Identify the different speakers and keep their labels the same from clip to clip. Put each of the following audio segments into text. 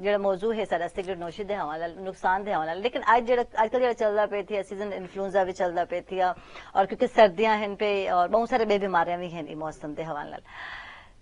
Speaker 1: ਜਿਹੜਾ ਮੌਜੂ ਹੈ ਸਾਡਾ ਸਿਗਰਟ ਨੋਸ਼ੀ ਦੇ ਹਵਾਲੇ ਨਾਲ ਨੁਕਸਾਨ ਦੇ ਹਵਾਲੇ ਨਾਲ ਲੇਕਿਨ ਅੱਜ ਕੱਲ ਜਿਹੜਾ ਚੱਲਦਾ ਪਿਆ ਥੀ ਸੀਜ਼ਨ ਇਨਫਲੂਐਂਜ਼ਾ ਵੀ ਚੱਲਦਾ ਪਿਆ ਥੀ ਔਰ ਕਿਉਂਕਿ ਸਰਦੀਆਂ ਹਨ ਪੇ ਔਰ ਬਹੁਤ ਸਾਰੇ ਬੇ ਬਿਮਾਰੀਆਂ ਵੀ ਹਨ ਮੌਸਮ ਦੇ ਹਵਾਲੇ ਨਾਲ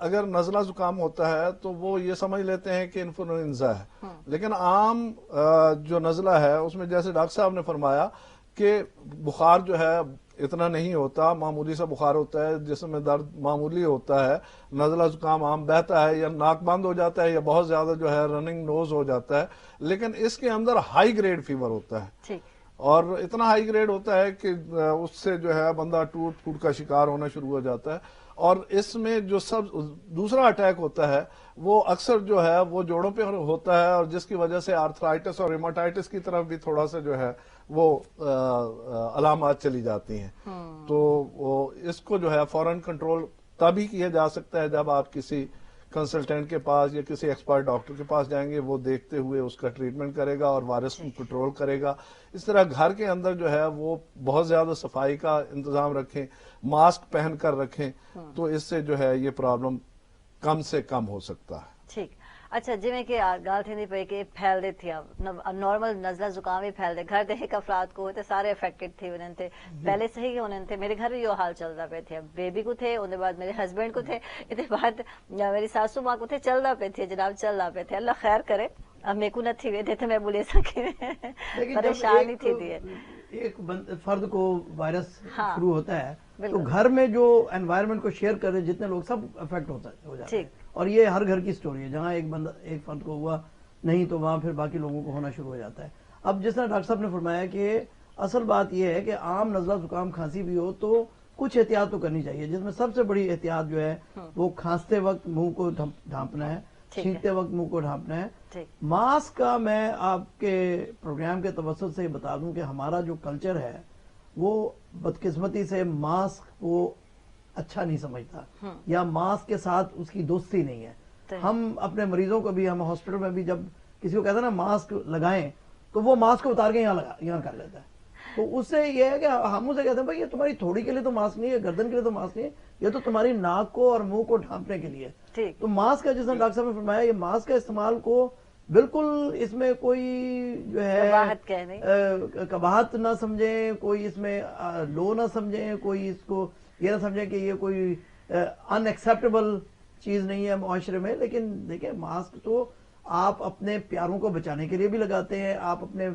Speaker 2: اگر نزلہ زکام ہوتا ہے تو وہ یہ سمجھ لیتے ہیں کہ انفلوئنزا ہے، لیکن عام جو نزلہ ہے اس میں جیسے ڈاکٹر صاحب نے فرمایا کہ بخار جو ہے اتنا نہیں ہوتا، معمولی سا بخار ہوتا ہے، جسم میں درد معمولی ہوتا ہے، نزلہ زکام عام بہتا ہے یا ناک بند ہو جاتا ہے یا بہت زیادہ جو ہے رننگ نوز ہو جاتا ہے، لیکن اس کے اندر ہائی گریڈ فیور ہوتا ہے اور اتنا ہائی گریڈ ہوتا ہے کہ اس سے جو ہے بندہ ٹوٹ پھوٹ کا شکار ہونا شروع ہو جاتا ہے. اور اس میں جو دوسرا اٹیک ہوتا ہے وہ اکثر جو ہے وہ جوڑوں پہ ہوتا ہے، اور جس کی وجہ سے آرتھرائٹس اور ریماٹائٹس کی طرف بھی تھوڑا سا جو ہے وہ علامات چلی جاتی ہیں. تو اس کو جو ہے فوراً کنٹرول تبھی کیا جا سکتا ہے جب آپ کسی کنسلٹینٹ کے پاس یا کسی ایکسپرٹ ڈاکٹر کے پاس جائیں گے، وہ دیکھتے ہوئے اس کا ٹریٹمنٹ کرے گا اور وائرس کو کنٹرول کرے گا. اس طرح گھر کے اندر جو ہے وہ بہت زیادہ صفائی کا انتظام رکھیں، ماسک پہن کر رکھیں، تو اس سے جو ہے یہ پرابلم کم سے کم ہو سکتا ہے.
Speaker 1: ٹھیک. اچھا جی کہ گل تھی پی کہ پھیلتے تھے نارمل نزلہ زکام بھی پھیلتے گھر دے ایک افراد کو ہوتے سارے افیکٹڈ تھے انہوں نے پہلے سے ہی انہوں نے میرے گھر بھی یہ حال چلتا پہ تھے، بیبی کو تھے، ان بعد میرے ہسبینڈ کو تھے، اس بعد میری ساسو ماں کو تھے، چلتا پہ تھے جناب چلتا پہ تھے. اللہ خیر کرے اب میرے کو نہ تھی وے تھے میں بولے سکے پریشانی تھی دی.
Speaker 3: ایک فرد کو وائرس شروع ہوتا ہے تو گھر میں جو انوائرمنٹ کو شیئر کر رہے جتنے لوگ سب افیکٹ ہو جاتے ہیں، اور یہ ہر گھر کی سٹوری ہے. جہاں ایک فرد کو ہوا نہیں تو وہاں پھر باقی لوگوں کو ہونا شروع ہو جاتا ہے. اب جس طرح ڈاکٹر صاحب نے فرمایا کہ اصل بات یہ ہے کہ عام نزلہ زکام کھانسی بھی ہو تو کچھ احتیاط تو کرنی چاہیے، جس میں سب سے بڑی احتیاط جو ہے وہ کھانستے وقت منہ کو ڈھانپنا ہے، چھینکتے وقت منہ کو ڈھانپنا ہے. ماسک کا میں آپ کے پروگرام کے توسط سے بتا دوں کہ ہمارا جو کلچر ہے وہ بدقسمتی سے ماسک کو اچھا نہیں سمجھتا یا ماسک کے ساتھ اس کی دوستی نہیں ہے. ہم اپنے مریضوں کو بھی، ہم ہاسپٹل میں بھی جب کسی کو کہتے ہیں نا ماسک لگائیں تو وہ ماسک کو اتار کے یہاں کر لیتا ہے. تو اس سے یہ ہے کہ ہم اسے کہتے ہیں بھائی یہ تمہاری تھوڑی کے لیے تو ماسک نہیں ہے، گردن کے لیے تو ماسک نہیں ہے، یہ تو تمہاری ناک کو اور منہ کو ڈھانپنے کے لیے. تو ماسک کا جس نے ڈاکٹر صاحب نے فرمایا یہ ماسک کا استعمال کو بالکل اس میں کوئی جو ہے قباحت نہ سمجھیں، کوئی اس میں لو نہ سمجھیں، کوئی اس کو یہ نہ سمجھیں کہ یہ کوئی ان ایکسیپٹیبل چیز نہیں ہے معاشرے میں. لیکن دیکھیں ماسک تو آپ اپنے پیاروں کو بچانے کے لیے بھی لگاتے ہیں، آپ اپنے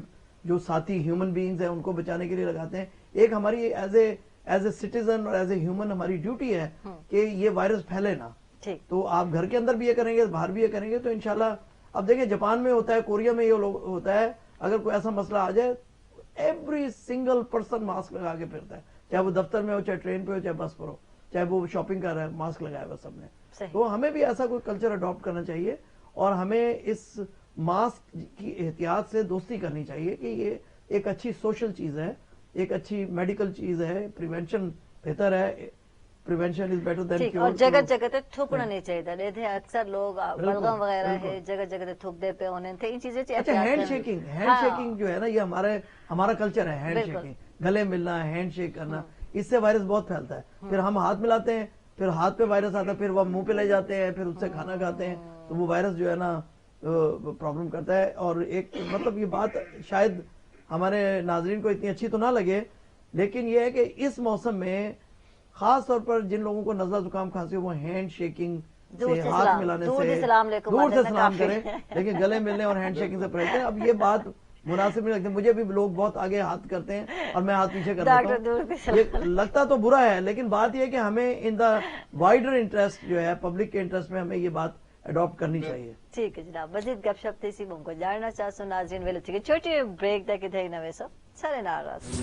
Speaker 3: جو ساتھی ہیومن بینگز ہیں ان کو بچانے کے لیے لگاتے ہیں. ایک ہماری ایز اے سٹیزن اور ایز اے ہیومن ہماری ڈیوٹی ہے کہ یہ وائرس پھیلے نہ. تو آپ گھر کے اندر بھی یہ کریں گے، باہر بھی یہ کریں گے تو انشاءاللہ. اب دیکھیں جاپان میں ہوتا ہے، کوریا میں یہ ہوتا ہے، اگر کوئی ایسا مسئلہ آ جائے ایوری سنگل پرسن ماسک لگا کے پھرتا ہے، چاہے وہ دفتر میں ہو، چاہے ٹرین پہ ہو، چاہے بس پر ہو، چاہے وہ شاپنگ کر رہا ہے، ماسک لگایا ہوا سب نے. تو ہمیں بھی ایسا کوئی کلچر اڈاپٹ کرنا چاہیے اور ہمیں اس ماسک کی احتیاط سے دوستی کرنی چاہیے کہ یہ ایک اچھی سوشل چیز ہے، ایک اچھی میڈیکل چیز ہے. پریونشن بہتر ہے، prevention is better than cure.
Speaker 1: اور جگہ جگہ تے تھوکنا نہیں چاہیے. دیکھیں اکثر لوگ بلغم وغیرہ ہے جگہ جگہ تے تھوک دے پہ ہونے تھے، ان چیزیں
Speaker 3: اچھا ہینڈ شیکنگ جو ہے نا، یہ ہمارا کلچر ہے. ہینڈ شیکنگ، گلے ملنا، ہینڈ شیک کرنا، اس سے وائرس بہت پھیلتا ہے. پھر ہم ہاتھ ملاتے ہیں، پھر ہاتھ پہ وائرس آتا ہے، پھر وہ منہ پہ لے جاتے ہیں، پھر اس سے کھانا کھاتے ہیں تو وہ وائرس جو ہے نا پرابلم کرتا ہے. اور ایک مطلب یہ بات شاید ہمارے ناظرین کو اتنی اچھی تو نہ لگے، لیکن یہ ہے کہ اس موسم میں خاص طور پر جن لوگوں کو نزلہ زکام کھانسی ہو وہ ہینڈ شیکنگ سے، ہاتھ ملانے سے دور سے سلام کریں، لیکن گلے ملنے اور ہینڈ شیکنگ سے پرہیز کریں. اب یہ بات مناسب نہیں لگتی مجھے بھی. لوگ بہت آگے ہاتھ کرتے ہیں اور میں ہاتھ پیچھے کر دیتا ہوں. یہ لگتا تو برا ہے لیکن بات یہ ہے کہ ہمیں ان دا وائڈر انٹرسٹ جو ہے پبلک کے انٹرسٹ میں ہمیں یہ بات اڈاپٹ کرنی چاہیے.
Speaker 1: ٹھیک ہے جناب. مزید گپ شپ تھی مون کو جاننا چاہسو ناظرین ویلے ٹھیک ہے چھوٹی بریک دے کے تھے نوے سو سارے ناراض.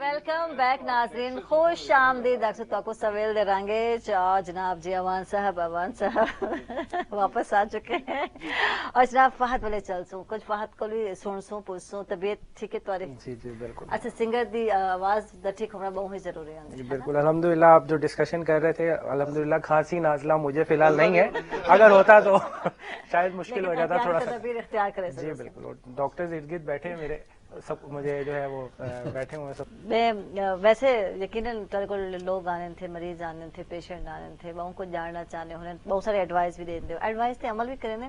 Speaker 1: ویلکم بیک ناظرین، خوش آمدید. ڈاکٹر تو سویل دے رنگے جناب جی اوان صاحب واپس آ چکے ہیں اور جناب فہد والے چلسوں کچھ فہد کو بھی سنسوں پوچھوں طبیعت ٹھیک ہے تمہاری؟
Speaker 4: جی جی بالکل.
Speaker 1: اچھا سنگر دی آواز دا ٹھیک ہونا بہت ہی ضروری ہے.
Speaker 4: جی بالکل الحمدللہ. آپ جو ڈسکشن کر رہے تھے الحمدللہ کھانسی نازلہ مجھے فی الحال نہیں ہے، اگر ہوتا تو شاید مشکل ہو جاتا تھوڑا سا.
Speaker 1: اختیار کرے.
Speaker 4: جی بالکل. ڈاکٹرز ارد گرد بیٹھے ہیں میرے، سب مجھے جو ہے وہ بیٹھے ہوئے سب.
Speaker 1: میں ویسے یقیناً تیرے کو لوگ آنے تھے، مریض آنے تھے، پیشنٹ آنے تھے، وہ ان کو جاننا چاہنے ہونے بہت سارے ایڈوائز بھی دے دیں. ایڈوائز تے عمل بھی کریں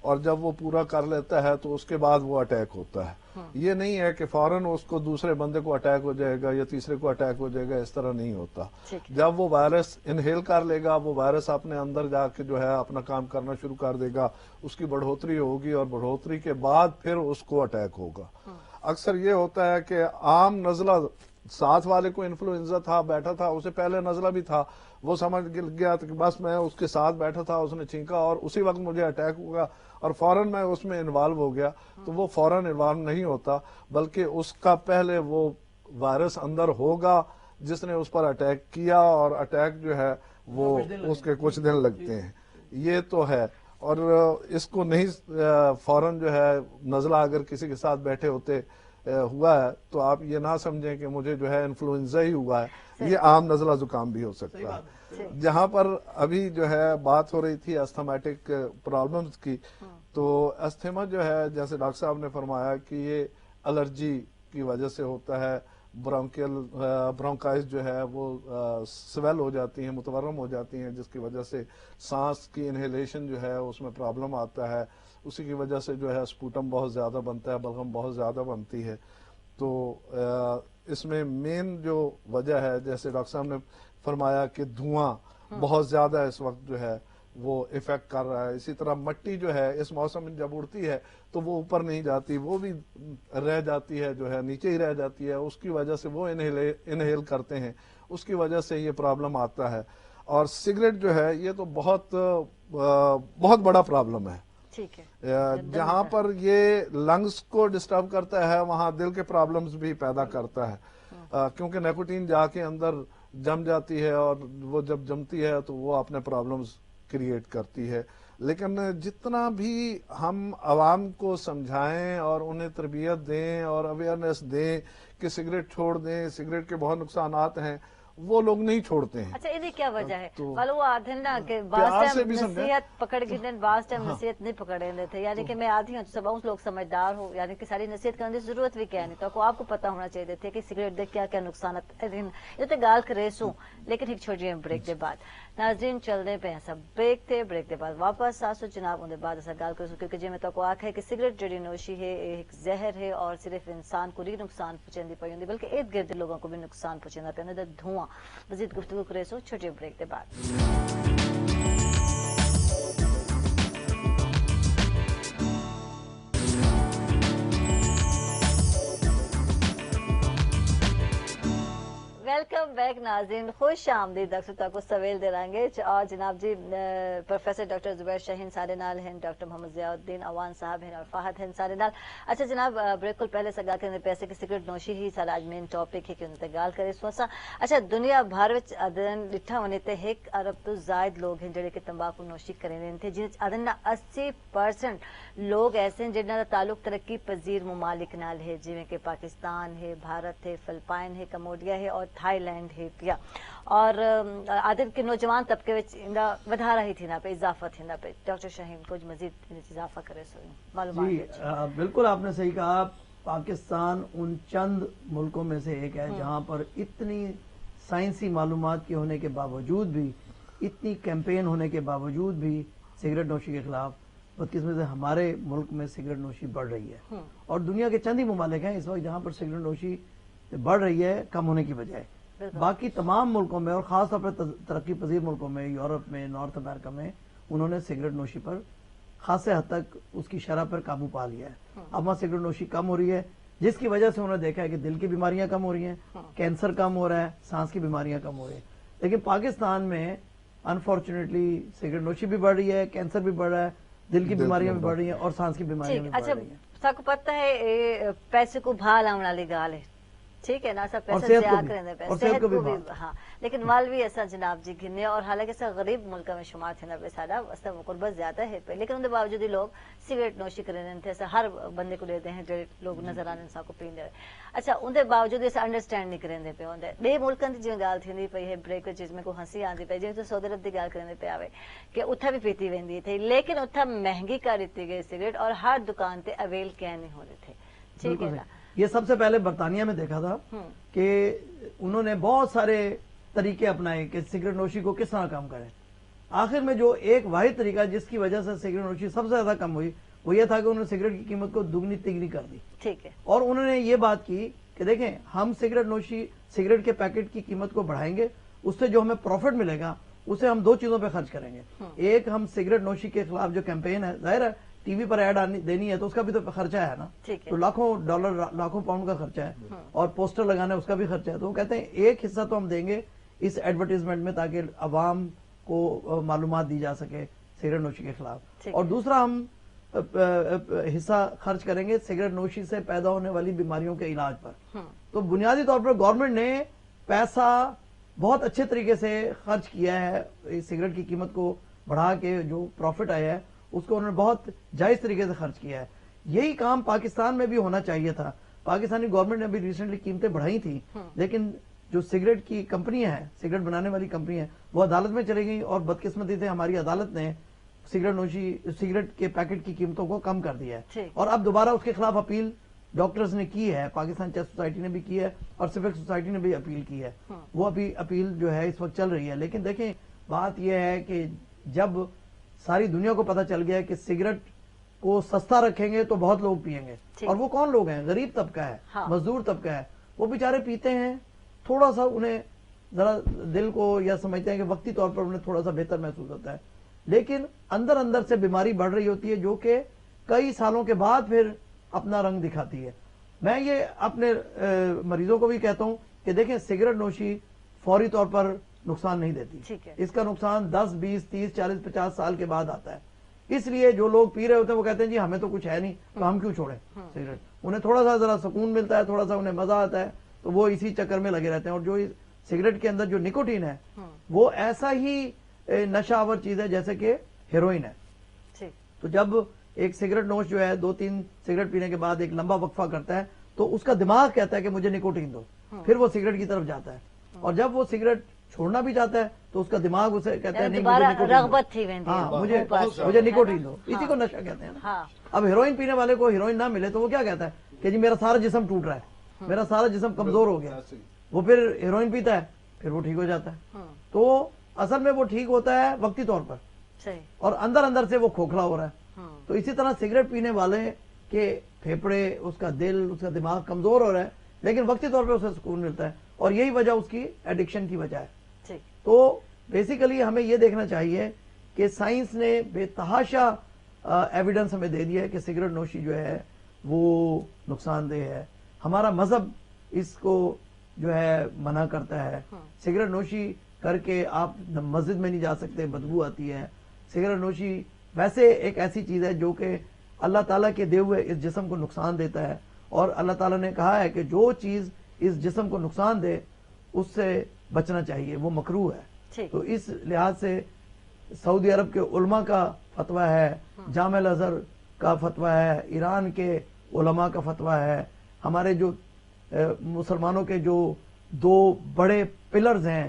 Speaker 2: اور جب وہ پورا کر لیتا ہے تو اس کے بعد وہ اٹیک ہوتا ہے. یہ نہیں ہے کہ فوراً اس کو دوسرے بندے کو اٹیک ہو جائے گا یا تیسرے کو اٹیک ہو جائے گا, اس طرح نہیں ہوتا. جب وہ وائرس انہیل کر لے گا, وہ وائرس اپنے اندر جا کے جو ہے اپنا کام کرنا شروع کر دے گا, اس کی بڑھوتری ہوگی اور بڑھوتری کے بعد پھر اس کو اٹیک ہوگا. اکثر یہ ہوتا ہے کہ عام نزلہ ساتھ والے کو انفلوئنزا تھا, بیٹھا تھا, اسے پہلے نزلہ بھی تھا, وہ سمجھ گیا کہ بس میں اس کے ساتھ بیٹھا تھا, اس نے چھینکا اور اسی وقت مجھے اٹیک ہوگا اور فوراً میں اس میں انوالو ہو گیا. تو وہ فوراً انوالو نہیں ہوتا, بلکہ اس کا پہلے وہ وائرس اندر ہوگا جس نے اس پر اٹیک کیا, اور اٹیک جو ہے وہ اس کے کچھ دن لگتے ہیں. یہ تو ہے. اور اس کو نہیں فوراً جو ہے نزلہ اگر کسی کے ساتھ بیٹھے ہوتے ہوا ہے تو آپ یہ نہ سمجھیں کہ مجھے جو ہے انفلوئنزا ہی ہوا ہے, یہ عام نزلہ زکام بھی ہو سکتا ہے. جہاں پر ابھی جو ہے بات ہو رہی تھی استھمیٹک پرابلمز کی, تو استھما جو ہے جیسے ڈاکٹر صاحب نے فرمایا کہ یہ الرجی کی وجہ سے ہوتا ہے. برونکائز جو ہے وہ سویل ہو جاتی ہیں, متورم ہو جاتی ہیں, جس کی وجہ سے سانس کی انہیلیشن جو ہے اس میں پرابلم آتا ہے. اسی کی وجہ سے جو ہے سپوٹم بہت زیادہ بنتا ہے, بلغم بہت زیادہ بنتی ہے. تو اس میں مین جو وجہ ہے, جیسے ڈاکٹر صاحب نے فرمایا کہ دھواں بہت زیادہ اس وقت جو ہے وہ افیکٹ کر رہا ہے. اسی طرح مٹی جو ہے اس موسم میں جب اڑتی ہے تو وہ اوپر نہیں جاتی, وہ بھی رہ جاتی ہے, جو ہے نیچے ہی رہ جاتی ہے. اس کی وجہ سے وہ انہیل کرتے ہیں, اس کی وجہ سے یہ پرابلم آتا ہے. اور سگریٹ جو ہے یہ تو بہت بڑا پرابلم ہے. جہاں پر یہ لنگز کو ڈسٹرب کرتا ہے وہاں دل کے پرابلمز بھی پیدا کرتا ہے, کیونکہ نیکوٹین جا کے اندر جم جاتی ہے, اور وہ جب جمتی ہے تو وہ اپنے پرابلمز کریٹ کرتی ہے. لیکن جتنا بھی ہم عوام کو سمجھائیں اور انہیں تربیت دیں اور اویئرنیس دیں کہ سگریٹ چھوڑ دیں, سگریٹ کے بہت نقصانات ہیں, وہ لوگ نہیں چھوڑتے ہیں.
Speaker 1: اچھا یہ کیا وجہ ہے؟ والو وہ آدھے نا کہ بعض ٹائم نصیحت پکڑ کے دیں, بعض ٹائم نصیحت نہیں پکڑے دیتے. یعنی کہ میں آدھی ہوں سب لوگ سمجھدار ہو, یعنی کہ ساری نصیحت کرنے کی ضرورت بھی کیا نہیں, تو آپ کو پتا ہونا چاہیے تھے کہ سگریٹ دے کیا کیا نقصانات. یہ تو گال کرے سوں, لیکن ایک چھوٹی بریک کے بعد ناظرین چلنے پہ ہیں سب بریک تھے, بریک کے بعد واپس آسو جناب ان بعد ایسا گال کرسو, کیونکہ جی میں تو آخ ہے کہ سگریٹ جڑی نوشی ہے ایک زہر ہے, اور صرف انسان کو نہیں نقصان پہنچی پی ہوں بلکہ ارد گرد لوگوں کو بھی نقصان پہنچا پہ دھواں. مزید گفتگو کرے سو چھوٹے بریک کے بعد. ویلکم بیک ناظرین, خوش آمدید. ڈاکٹر کو سویل دے رہیں گے, اور جناب جی پروفیسر ڈاکٹر زبیر شاہین سارے نال ہیں, ڈاکٹر محمد ضیاء الدین اوان صاحب ہیں, اور فہد ہیں سارے نال. اچھا جناب بالکل پہلے سے گال کرنے پیسے کی سگریٹ نوشی ہی سارا آج مین ٹاپک ہے کہ انہیں گال کرے سوسا. اچھا دنیا بھر وچ ادن ڈٹھا ونے تے 1 ارب تو زائد لوگ ہیں جڑے کہ تمباکو نوشی کریں رہے تھے, جن ادن 80% لوگ ایسے ہیں جنہاں دا تعلق ترقی پذیر ممالک نال ہے, جویں کہ پاکستان ہے, بھارت ہے, فلپائن ہے, کمبوڈیا ہے, اور تھائی لینڈ ہے پیا. اور عادت کے نوجوان طبقے ودھا رہی تھی نا پہ اضافہ تھی نا پہ. ڈاکٹر شاہین کچھ مزید اضافہ کرے سو معلومات.
Speaker 3: جی بالکل آپ نے صحیح کہا. پاکستان ان چند ملکوں میں سے ایک ہے جہاں پر اتنی سائنسی معلومات کے ہونے کے باوجود بھی, اتنی کیمپین ہونے کے باوجود بھی سگریٹ نوشی کے خلاف بدقسمتی سے ہمارے ملک میں سگریٹ نوشی بڑھ رہی ہے. اور دنیا کے چند ہی ممالک ہیں اس وقت جہاں پر سگریٹ نوشی بڑھ رہی ہے کم ہونے کی بجائے. باقی تمام ملکوں میں اور خاص طور پر ترقی پذیر ملکوں میں, یورپ میں, نارتھ امریکہ میں, انہوں نے سگریٹ نوشی پر خاصے حد تک اس کی شرح پر قابو پا لیا ہے. اب وہاں سگریٹ نوشی کم ہو رہی ہے, جس کی وجہ سے انہوں نے دیکھا ہے کہ دل کی بیماریاں کم ہو رہی ہیں, کینسر کم ہو رہا ہے, سانس کی بیماریاں کم ہو رہی ہیں. لیکن پاکستان میں انفارچونیٹلی سگریٹ نوشی بھی بڑھ رہی ہے, کینسر بھی بڑھ رہا ہے, دل کی بیماریاں بھی بڑھ رہی ہیں, اور سانس کی بیماریاں بھی بڑھ رہی ہیں.
Speaker 1: اچھا کو پتہ ہے پیسے کو بھا لاؤن والی گال ہے, ٹھیک ہے نا, سب پیسے ضیاع کریں صحت کو بھی, ہاں, لیکن مال بھی ایسا جناب جی گھنے, اور حالانکہ ایسا غریب ملک میں شمار تھے نا پہ سارا واسطہ قربت زیادہ ہے پہ, لیکن ان کے باوجود ہی لوگ سگریٹ نوشی کریں رہے تھے. ایسا ہر بندے کو لیتے ہیں جو لوگ نظر آنے انسان کو پین دے. اچھا ان کے باوجود ایسا انڈرسٹینڈ نہیں کریں پہ ہوں بے ملکن کی جی گال تھی پی ہے بریک جس میں کو ہنسی آتی پی, جی تو سعودی عرب کی گال کریں پہ آئے کہ اتھا بھی پیتی ویندی تھی, لیکن اتھا مہنگی کر دیتی گئی سگریٹ, اور ہر دکان تے اویل کیا نہیں ہو رہے تھے. ٹھیک ہے نا.
Speaker 3: یہ سب سے پہلے برطانیہ میں دیکھا تھا کہ انہوں نے بہت سارے طریقے اپنائے کہ سگریٹ نوشی کو کس طرح کم کریں. آخر میں جو ایک واحد طریقہ جس کی وجہ سے سگریٹ نوشی سب سے زیادہ کم ہوئی وہ یہ تھا کہ انہوں نے سگریٹ کی قیمت کو دگنی تگنی کر دی.
Speaker 1: ٹھیک ہے.
Speaker 3: اور انہوں نے یہ بات کی کہ دیکھیں ہم سگریٹ کے پیکٹ کی قیمت کو بڑھائیں گے, اس سے جو ہمیں پروفٹ ملے گا اسے ہم 2 چیزوں پہ خرچ کریں گے. ایک ہم سگریٹ نوشی کے خلاف جو کیمپین ہے, ظاہر ہے ٹی وی پر ایڈ دینی ہے تو اس کا بھی تو خرچہ ہے نا, تو لاکھوں ڈالر لاکھوں پاؤنڈ کا خرچہ ہے, اور پوسٹر لگانا اس کا بھی خرچہ ہے. تو وہ کہتے ہیں ایک حصہ تو ہم دیں گے اس ایڈورٹیزمنٹ میں تاکہ عوام کو معلومات دی جا سکے سگریٹ نوشی کے خلاف, اور دوسرا ہم حصہ خرچ کریں گے سگریٹ نوشی سے پیدا ہونے والی بیماریوں کے علاج پر. تو بنیادی طور پر گورنمنٹ نے پیسہ بہت اچھے طریقے سے خرچ کیا ہے, سگریٹ کی قیمت کو بڑھا کے جو پروفٹ آیا ہے اس کو انہوں نے بہت جائز طریقے سے خرچ کیا ہے. یہی کام پاکستان میں بھی ہونا چاہیے تھا. پاکستانی گورنمنٹ نے بھی ریسنٹلی قیمتیں بڑھائی تھی, لیکن جو سگریٹ کی کمپنیاں ہیں, سگریٹ بنانے والی کمپنی ہیں, وہ عدالت میں چلی گئی, اور بدقسمتی سے ہماری عدالت نے سگریٹ کے پیکٹ کی قیمتوں کو کم کر دیا ہے. اور اب دوبارہ اس کے خلاف اپیل ڈاکٹرز نے کی ہے, پاکستان چیسٹ سوسائٹی نے بھی کی ہے, اور سیوک سوسائٹی نے بھی اپیل کی ہے. وہ ابھی اپیل جو ہے اس وقت چل رہی ہے. لیکن دیکھیں بات یہ ہے کہ جب ساری دنیا کو پتہ چل گیا کہ سگریٹ کو سستا رکھیں گے تو بہت لوگ پیئیں گے, اور وہ کون لوگ ہیں؟ غریب طبقہ ہے, مزدور طبقہ ہے. وہ بیچارے پیتے ہیں, تھوڑا سا انہیں ذرا دل کو یا سمجھتے ہیں کہ وقتی طور پر انہیں تھوڑا سا بہتر محسوس ہوتا ہے, لیکن اندر اندر سے بیماری بڑھ رہی ہوتی ہے جو کہ کئی سالوں کے بعد پھر اپنا رنگ دکھاتی ہے. میں یہ اپنے مریضوں کو بھی کہتا ہوں کہ دیکھیں سگریٹ نوشی فوری طور پر نقصان نہیں دیتی, اس کا نقصان 10 20 30 40 50 سال کے بعد آتا ہے. اس لیے جو لوگ پی رہے ہوتے ہیں وہ کہتے ہیں جی ہمیں تو کچھ ہے نہیں تو ہم کیوں چھوڑیں سگریٹ. انہیں تھوڑا سا ذرا سکون ملتا ہے, تھوڑا سا انہیں مزہ آتا ہے, تو وہ اسی چکر میں لگے رہتے ہیں. اور جو سگریٹ کے اندر جو نکوٹین ہے وہ ایسا ہی نشہ آور چیز ہے جیسے کہ ہیروئن ہے. تو جب ایک سگریٹ نوش جو ہے 2-3 سگریٹ پینے کے بعد ایک لمبا وقفہ کرتا ہے تو اس کا دماغ کہتا ہے کہ مجھے نکوٹین دو, پھر وہ سگریٹ کی طرف جاتا ہے. اور جب وہ سگریٹ چھوڑنا بھی چاہتا ہے تو اس کا دماغ اسے کہتا ہے مجھے نکوٹین دو. اسی کو نشہ کہتے ہیں نا. اب ہیروئن پینے والے کو ہیروئن نہ ملے تو وہ کیا کہتا ہے کہ جی میرا سارا جسم ٹوٹ رہا ہے, میرا سارا جسم کمزور ہو گیا. وہ پھر ہیروئن پیتا ہے, پھر وہ ٹھیک ہو جاتا ہے. تو اصل میں وہ ٹھیک ہوتا ہے وقتی طور پر, اور اندر اندر سے وہ کھوکھلا ہو رہا ہے. تو اسی طرح سگریٹ پینے والے کے پھیپڑے, اس کا دل, اس کا دماغ کمزور ہو رہا ہے, لیکن وقتی طور پہ اسے سکون ملتا ہے, اور یہی وجہ اس کی ایڈکشن کی وجہ ہے. تو بیسیکلی ہمیں یہ دیکھنا چاہیے کہ سائنس نے بے تحاشا ایویڈنس ہمیں دے دیا ہے کہ سگریٹ نوشی جو ہے وہ نقصان دہ ہے. ہمارا مذہب اس کو جو ہے منع کرتا ہے. سگریٹ نوشی کر کے آپ مسجد میں نہیں جا سکتے, بدبو آتی ہے. سگریٹ نوشی ویسے ایک ایسی چیز ہے جو کہ اللہ تعالیٰ کے دیے ہوئے اس جسم کو نقصان دیتا ہے, اور اللہ تعالیٰ نے کہا ہے کہ جو چیز اس جسم کو نقصان دے اس سے بچنا چاہیے, وہ مکروہ ہے. تو اس لحاظ سے سعودی عرب کے علماء کا فتویٰ ہے, جامع الازہر کا فتویٰ ہے, ایران کے علماء کا فتویٰ ہے, ہمارے جو مسلمانوں کے جو 2 بڑے پلرز ہیں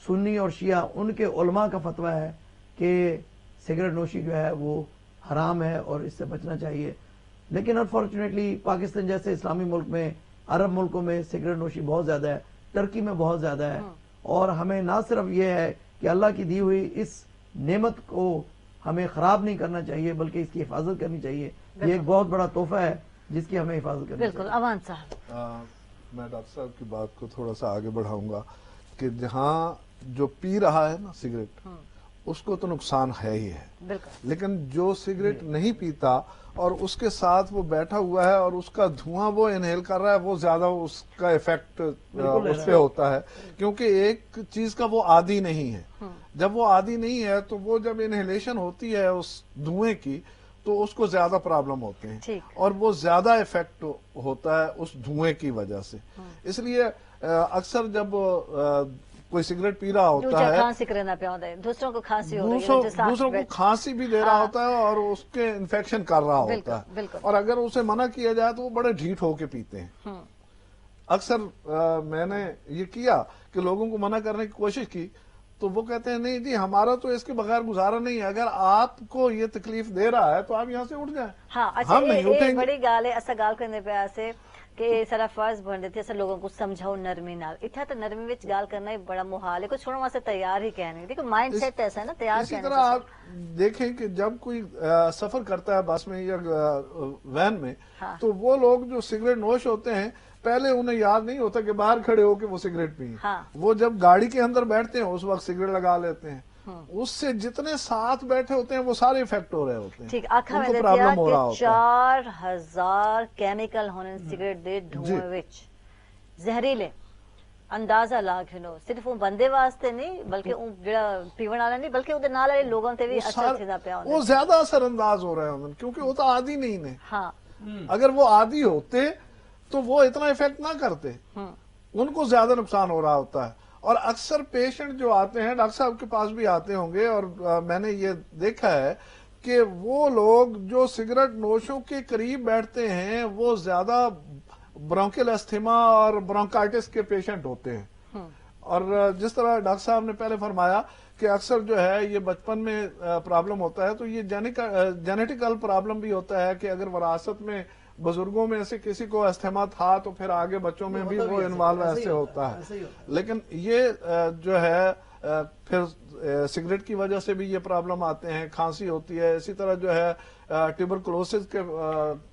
Speaker 3: سنی اور شیعہ, ان کے علماء کا فتویٰ ہے کہ سگریٹ نوشی جو ہے وہ حرام ہے اور اس سے بچنا چاہیے. لیکن انفارچونیٹلی پاکستان جیسے اسلامی ملک میں, عرب ملکوں میں سگریٹ نوشی بہت زیادہ ہے, ترکی میں بہت زیادہ ہے. اور ہمیں نہ صرف یہ ہے کہ اللہ کی دی ہوئی اس نعمت کو ہمیں خراب نہیں کرنا چاہیے بلکہ اس کی حفاظت کرنی چاہیے. یہ ایک بہت بڑا تحفہ ہے جس کی ہمیں حفاظت کرنی چاہیے.
Speaker 1: بالکل. امان صاحب,
Speaker 2: میں ڈاکٹر صاحب کی بات کو تھوڑا سا آگے بڑھاؤں گا کہ جہاں جو پی رہا ہے نا سگریٹ, اس کو تو نقصان ہے ہی ہے, لیکن جو سگریٹ نہیں پیتا اور اس کے ساتھ وہ بیٹھا ہوا ہے اور اس کا دھواں وہ انہیل کر رہا ہے, وہ زیادہ اس کا ایفیکٹ اس پہ ہوتا ہے, کیونکہ ایک چیز کا وہ عادی نہیں ہے. جب وہ عادی نہیں ہے تو وہ جب انہیلیشن ہوتی ہے اس دھوئیں کی تو اس کو زیادہ پرابلم ہوتے ہیں, اور وہ زیادہ ایفیکٹ ہوتا ہے اس دھوئیں کی وجہ سے. اس لیے اکثر جب کوئی سگریٹ پی رہا ہوتا ہے,
Speaker 1: دوسروں کو
Speaker 2: کھانسی بھی دے رہا ہوتا ہے اور اس کے انفیکشن کر رہا ہوتا ہے, اور اگر اسے منع کیا جائے تو وہ بڑے ڈھیٹ ہو کے پیتے ہیں. اکثر میں نے یہ کیا کہ لوگوں کو منع کرنے کی کوشش کی تو وہ کہتے ہیں نہیں جی ہمارا تو اس کے بغیر گزارا نہیں ہے, اگر آپ کو یہ تکلیف دے رہا ہے تو آپ یہاں سے اٹھ جائیں.
Speaker 1: ہاں, اچھا, بڑی گال ہے ایسا گال کرنے پہ ایسے کہ سارا فرض بن دیتے ہیں لوگوں کو سمجھاؤ نرمی نال. اتنا تو نرمی وچ گال کرنا ہی بڑا محال ہے. کچھ چھوڑنے واسطے تیار ہی کہنے. دیکھو مائنڈ سیٹ ایسا ہے نا تیار
Speaker 2: اسی
Speaker 1: کہنے.
Speaker 2: طرح آپ دیکھیں کہ جب کوئی سفر کرتا ہے بس میں یا وین میں تو وہ لوگ جو سگریٹ نوش ہوتے ہیں پہلے انہیں یاد نہیں ہوتا کہ باہر کھڑے ہو کے وہ سگریٹ پئیں. وہ جب گاڑی کے اندر بیٹھتے ہیں اس وقت سگریٹ لگا لیتے ہیں. اس سے جتنے ساتھ بیٹھے ہوتے ہیں وہ سارے افیکٹ ہو رہے ہوتے ہیں.
Speaker 1: ٹھیک آنکھاں میں دیکھیا کہ 4000 کیمیکل ہونے سگریٹ دے دھوئیں وچ زہریلے. اندازہ لا گھنو صرف وہ بندے واسطے نہیں بلکہ جڑا پیون والا نہیں بلکہ اودے نال والے لوگوں تے بھی اثر تھیندا پیا ہوندا.
Speaker 2: وہ زیادہ اثر انداز ہو رہے ہیں کیونکہ وہ تو عادی نہیں نے.
Speaker 1: ہاں
Speaker 2: اگر وہ عادی ہوتے تو وہ اتنا افیکٹ نہ کرتے. ان کو زیادہ نقصان ہو رہا ہوتا ہے. اور اکثر پیشنٹ جو آتے ہیں ڈاکٹر صاحب کے پاس بھی آتے ہوں گے اور میں نے یہ دیکھا ہے کہ وہ لوگ جو سگریٹ نوشوں کے قریب بیٹھتے ہیں وہ زیادہ برونکل استھما اور برونکائٹس کے پیشنٹ ہوتے ہیں. اور جس طرح ڈاکٹر صاحب نے پہلے فرمایا کہ اکثر جو ہے یہ بچپن میں پرابلم ہوتا ہے تو یہ جینیٹیکل پرابلم بھی ہوتا ہے کہ اگر وراثت میں بزرگوں میں سے کسی کو استھما تھا تو پھر آگے بچوں میں بھی وہ انوالو ایسے ہوتا ہے. لیکن یہ جو ہے پھر سگریٹ کی وجہ سے بھی یہ پرابلم آتے ہیں. کھانسی ہوتی ہے. اسی طرح جو ہے ٹیوبرکلوسس کے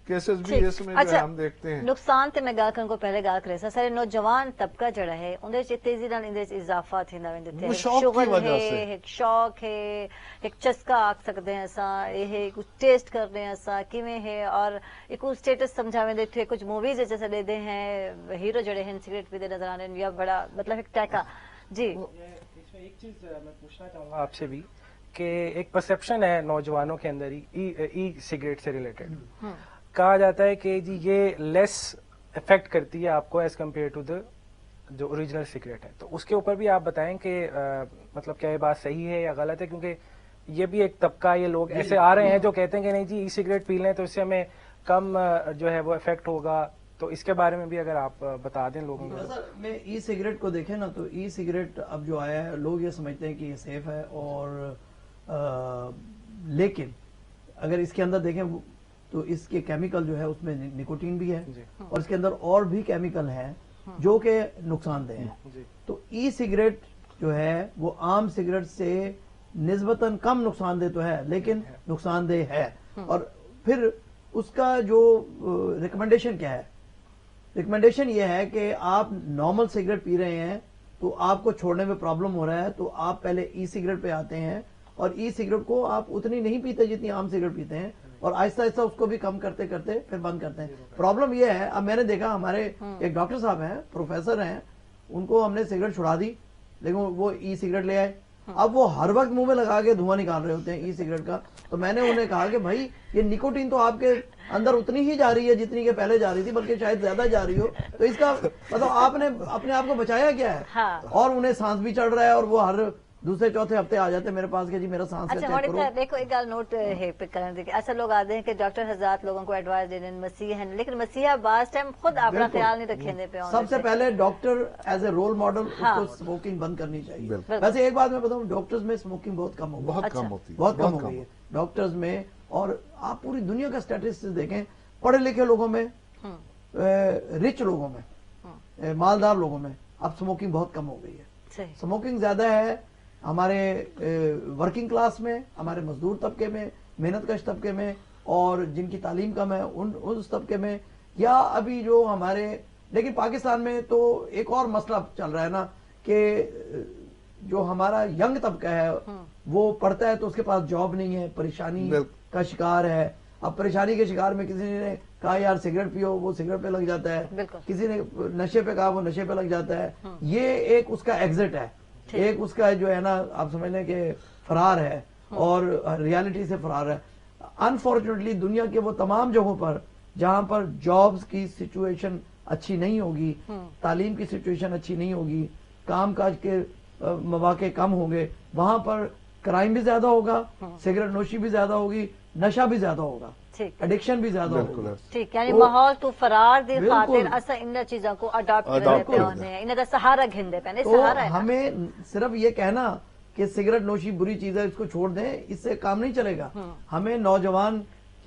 Speaker 2: کیسز بھی اس میں جو ہے ہم دیکھتے ہیں.
Speaker 1: نقصان تے میں گال کرن کو پہلے گال کرے سا سارے نوجوان طبقہ جڑا ہے اندے وچ تیزی نال اندے اضافہ تھیندا ویندے تے.
Speaker 2: شوق کی وجہ سے
Speaker 1: ایک شوق ہے ایک چسکا آکھ سکدے ہیں اساں. یہ کچھ ٹیسٹ کرنے ہیں اساں کیویں ہے اور ایک اسٹیٹس سمجھاویں دے تھے. کچھ موویز جیسے دے دے ہیں ہیرو جڑے ہیں سگریٹ پیتے نظر آنے یا بڑا مطلب ایک ٹیکا. جی
Speaker 4: ایک چیز میں پوچھنا چاہوں گا آپ سے بھی کہ ایک پرسپشن ہے نوجوانوں کے اندر ای سگریٹ سے ریلیٹڈ. کہا جاتا ہے کہ جی یہ لیس افیکٹ کرتی ہے آپ کو ایز کمپیئر ٹو دا جو اوریجنل سگریٹ ہے. تو اس کے اوپر بھی آپ بتائیں کہ مطلب کیا یہ بات صحیح ہے یا غلط ہے, کیونکہ یہ بھی ایک طبقہ یہ لوگ ایسے آ رہے ہیں جو کہتے ہیں کہ نہیں جی ای سگریٹ پی لیں تو اس سے ہمیں کم جو ہے وہ افیکٹ ہوگا. تو اس کے بارے میں بھی اگر آپ بتا دیں لوگوں کو.
Speaker 3: سر میں ای سگریٹ کو دیکھیں نا تو ای سگریٹ اب جو آیا ہے لوگ یہ سمجھتے ہیں کہ یہ سیف ہے اور لیکن اگر اس کے اندر دیکھیں تو اس کے کیمیکل جو ہے اس میں نکوٹین بھی ہے اور اس کے اندر اور بھی کیمیکل ہیں جو کہ نقصان دہ ہیں. تو ای سگریٹ جو ہے وہ عام سگریٹ سے نسبتاً کم نقصان دہ تو ہے لیکن نقصان دہ ہے. اور پھر اس کا جو ریکمنڈیشن کیا ہے؟ ریکمنڈیشن یہ ہے کہ آپ نارمل سگریٹ پی رہے ہیں تو آپ کو چھوڑنے میں پرابلم ہو رہا ہے تو آپ پہلے ای سگریٹ پہ آتے ہیں اور ای سگریٹ کو آپ اتنی نہیں پیتے جتنی عام سگریٹ پیتے ہیں اور آہستہ آہستہ اس کو بھی کم کرتے کرتے پھر بند کرتے ہیں. پرابلم یہ ہے اب میں نے دیکھا ہمارے ایک ڈاکٹر صاحب ہیں پروفیسر ہیں ان کو ہم نے سگریٹ چھڑا دی لیکن وہ ای سگریٹ لے آئے. اب وہ ہر وقت منہ میں لگا کے دھواں نکال رہے ہوتے ہیں ای سگریٹ کا. تو میں نے انہیں کہا کہ بھائی یہ نکوٹین تو آپ کے اندر اتنی ہی جا رہی ہے جتنی کہ پہلے جا رہی تھی بلکہ شاید زیادہ جا رہی ہو. تو اس کا مطلب آپ نے اپنے آپ کو بچایا کیا ہے؟ اور انہیں سانس بھی چڑھ رہا ہے اور وہ ہر دوسرے چوتھے ہفتے آ جاتے ہیں میرے پاس کہ جی میرا سانس کا چیک کرو.
Speaker 1: دیکھو ایک گل نوٹ ہے پک کرنے دی ایسا لوگ آتے ہیں کہ ڈاکٹر حضرات لوگوں کو ایڈوائز دے دیں مسیح ہیں لیکن مسیح بعض ٹائم خود اپنا خیال نہیں رکھیں پہ.
Speaker 3: سب سے پہلے doctor as a role model اس کو اسموکنگ بند کرنی چاہیے. ویسے ایک بات میں بتاؤں ڈاکٹرز میں اسموکنگ بہت کم ہو گئی بہت کم ہو گئی ہے ڈاکٹرز میں. اور آپ پوری دنیا کا اسٹیٹسٹکس دیکھیں پڑھے لکھے لوگوں میں رچ لوگوں میں مالدار لوگوں میں اب اسموکنگ بہت کم ہو گئی ہے. اسموکنگ زیادہ ہے ہمارے ورکنگ کلاس میں ہمارے مزدور طبقے میں محنت کش طبقے میں اور جن کی تعلیم کم ہے اس طبقے میں یا ابھی جو ہمارے. لیکن پاکستان میں تو ایک اور مسئلہ چل رہا ہے نا کہ جو ہمارا ینگ طبقہ ہے وہ پڑھتا ہے تو اس کے پاس جاب نہیں ہے پریشانی کا شکار ہے. اب پریشانی کے شکار میں کسی نے کہا یار سگریٹ پیو وہ سگریٹ پہ لگ جاتا ہے. کسی نے نشے پہ کہا وہ نشے پہ لگ جاتا ہے. یہ ایک اس کا ایگزٹ ہے ایک اس کا جو ہے نا آپ سمجھ لیں کہ فرار ہے اور ریالٹی سے فرار ہے. انفارچونیٹلی دنیا کے وہ تمام جگہوں پر جہاں پر جابز کی سچویشن اچھی نہیں ہوگی تعلیم کی سچویشن اچھی نہیں ہوگی کام کاج کے مواقع کم ہوں گے وہاں پر کرائم بھی زیادہ ہوگا سگریٹ نوشی بھی زیادہ ہوگی نشہ بھی زیادہ ہوگا ایڈکشن بھی زیادہ ہوگا.
Speaker 1: ٹھیک یعنی ماحول تو فرار دی خاطر اسا ان چیزاں کو اڈاپٹ کرتے ہیں ان دا سہارا گھندے پنے سہارا ہے.
Speaker 3: ہمیں صرف یہ کہنا کہ سگریٹ نوشی بری چیز ہے اس کو چھوڑ دیں اس سے کام نہیں چلے گا. ہمیں نوجوان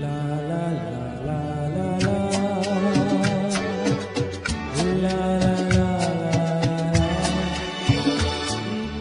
Speaker 5: La la la la la la la la la।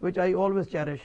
Speaker 3: which I always cherish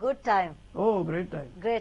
Speaker 1: good time।
Speaker 3: oh great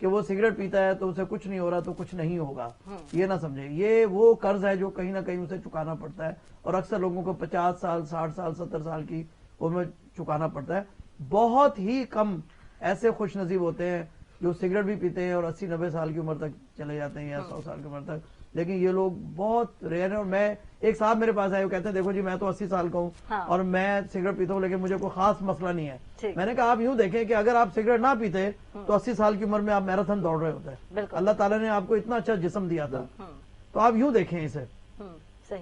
Speaker 3: کہ وہ سگریٹ پیتا ہے تو اسے کچھ نہیں ہو رہا تو کچھ نہیں ہوگا، یہ نہ سمجھے. یہ وہ قرض ہے جو کہیں نہ کہیں اسے چکانا پڑتا ہے، اور اکثر لوگوں کو 50 سال 60 سال 70 سال کی عمر میں چکانا پڑتا ہے. بہت ہی کم ایسے خوش نصیب ہوتے ہیں جو سگریٹ بھی پیتے ہیں اور 80-90 سال کی عمر تک چلے جاتے ہیں یا 100 سال کی عمر تک، لیکن یہ لوگ بہت ریئر ہیں. اور میں ایک صاحب میرے پاس آئے، وہ کہتے ہیں دیکھو جی میں تو 80 سال کا ہوں اور میں سگریٹ پیتا ہوں لیکن مجھے کوئی خاص مسئلہ نہیں ہے. میں نے کہا آپ یوں دیکھیں کہ اگر آپ سگریٹ نہ پیتے تو 80 سال کی عمر میں آپ میراتھن دوڑ رہے ہوتے ہیں. اللہ تعالیٰ نے آپ کو اتنا اچھا جسم دیا تھا، تو آپ یوں دیکھیں اسے.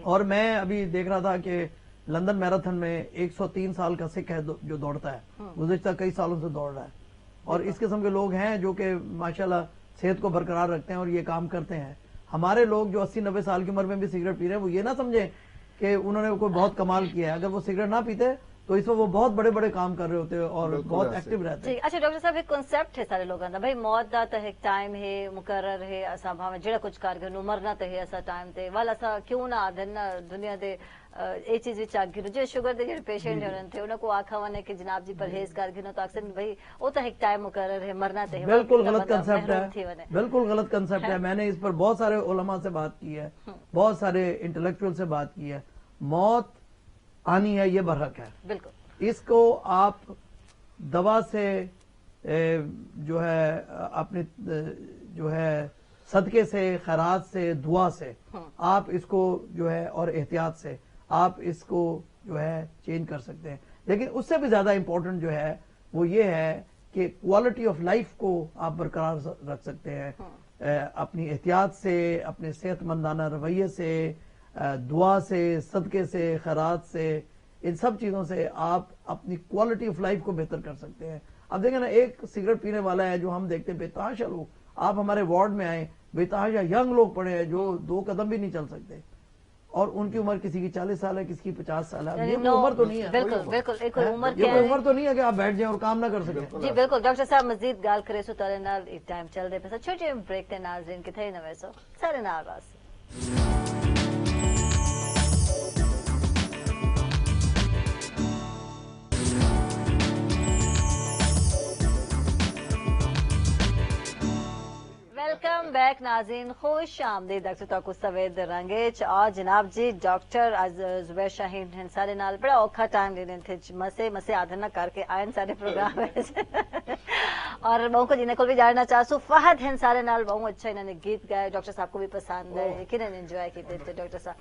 Speaker 3: اور میں ابھی دیکھ رہا تھا کہ لندن میراتھن میں 103 سال کا سکھ ہے جو دوڑتا ہے، گزشتہ کئی سالوں سے دوڑ رہا ہے. اور اس قسم کے لوگ ہیں جو کہ ماشاءاللہ صحت کو برقرار رکھتے ہیں اور یہ کام کرتے ہیں. ہمارے لوگ جو 80-90 سال کی عمر میں بھی سگریٹ پی رہے ہیں، وہ یہ نہ سمجھیں کہ انہوں نے کوئی بہت کمال کیا ہے. اگر وہ سگریٹ نہ پیتے تو اس وقت وہ بہت بڑے بڑے کام کر رہے ہوتے ہیں اور بہت ایکٹیو رہتے ہیں.
Speaker 1: اچھا ڈاکٹر صاحب، ایک کنسپٹ ہے سارے لوگوں کا، بھائی موت دا تو ایک ٹائم ہے مقرر ہے، اساں بھاویں جڑا کچھ کر گئے مرنا تو ہے اسا ٹائم تے والا اسا کیوں نہ آدھن دنیا دے اے چیز وچ آ گئے جو شوگر دے جڑے پیشنٹ ہن تھے انہاں کو آکھا ونے کہ جناب جی پرہیز کر گئے تو اکثر بھائی وہ تو ایک ٹائم مقرر ہے مرنا تو ہے.
Speaker 3: بالکل غلط کنسپٹ ہے، بالکل غلط کنسپٹ ہے. میں نے اس پر بہت سارے علماء سے بات کی ہے، بہت سارے انٹلیکچوئل سے بات کی ہے. موت آنی ہے، یہ برحق ہے.
Speaker 1: بالکل
Speaker 3: اس کو آپ دوا سے جو ہے اپنے جو ہے صدقے سے، خیرات سے، دعا سے آپ اس کو جو ہے اور احتیاط سے آپ اس کو جو ہے چینج کر سکتے ہیں. لیکن اس سے بھی زیادہ امپورٹنٹ جو ہے وہ یہ ہے کہ کوالٹی آف لائف کو آپ برقرار رکھ سکتے ہیں اپنی احتیاط سے، اپنے صحت مندانہ رویے سے، دعا سے، صدقے سے، خیرات سے. ان سب چیزوں سے آپ اپنی کوالٹی آف لائف کو بہتر کر سکتے ہیں. اب دیکھیں نا، ایک سگریٹ پینے والا ہے جو ہم دیکھتے ہیں بے تحاشا لوگ، آپ ہمارے وارڈ میں آئے بے تحاشا ینگ لوگ پڑے ہیں جو 2 قدم بھی نہیں چل سکتے، اور ان کی عمر کسی کی 40 سال ہے، کسی کی 50 سال ہے. یہ کوئی عمر تو نہیں ہے،
Speaker 1: بالکل بالکل یہ کوئی
Speaker 3: عمر تو نہیں ہے کہ آپ بیٹھ جائیں اور کام نہ کر سکیں.
Speaker 1: جی بالکل. ڈاکٹر صاحب مزید گال کرے سو تارے نال ایک ٹائم چل دے پسا چھوٹے بریک تے ناظرین کتھے نہ ویسو سارے نال راس. ویلکم بیک ناظرین، خوش آمدید ڈاکٹر تاکو سوید رنگیچ. اور جناب جی ڈاکٹر زبیر شاہین ہن سارے نال بڑا اوکھا ٹائم لینے تھے، مسے آدھن نہ کر کے آئین سارے پروگرام اور بہوں کو جنہیں کو بھی جاننا چاہسو فہد ہن سارے نال بہوں اچھا انہوں نے گیت گائے، ڈاکٹر صاحب کو بھی پسند ہے، کنہیں انجوائے کی دیتے ڈاکٹر صاحب.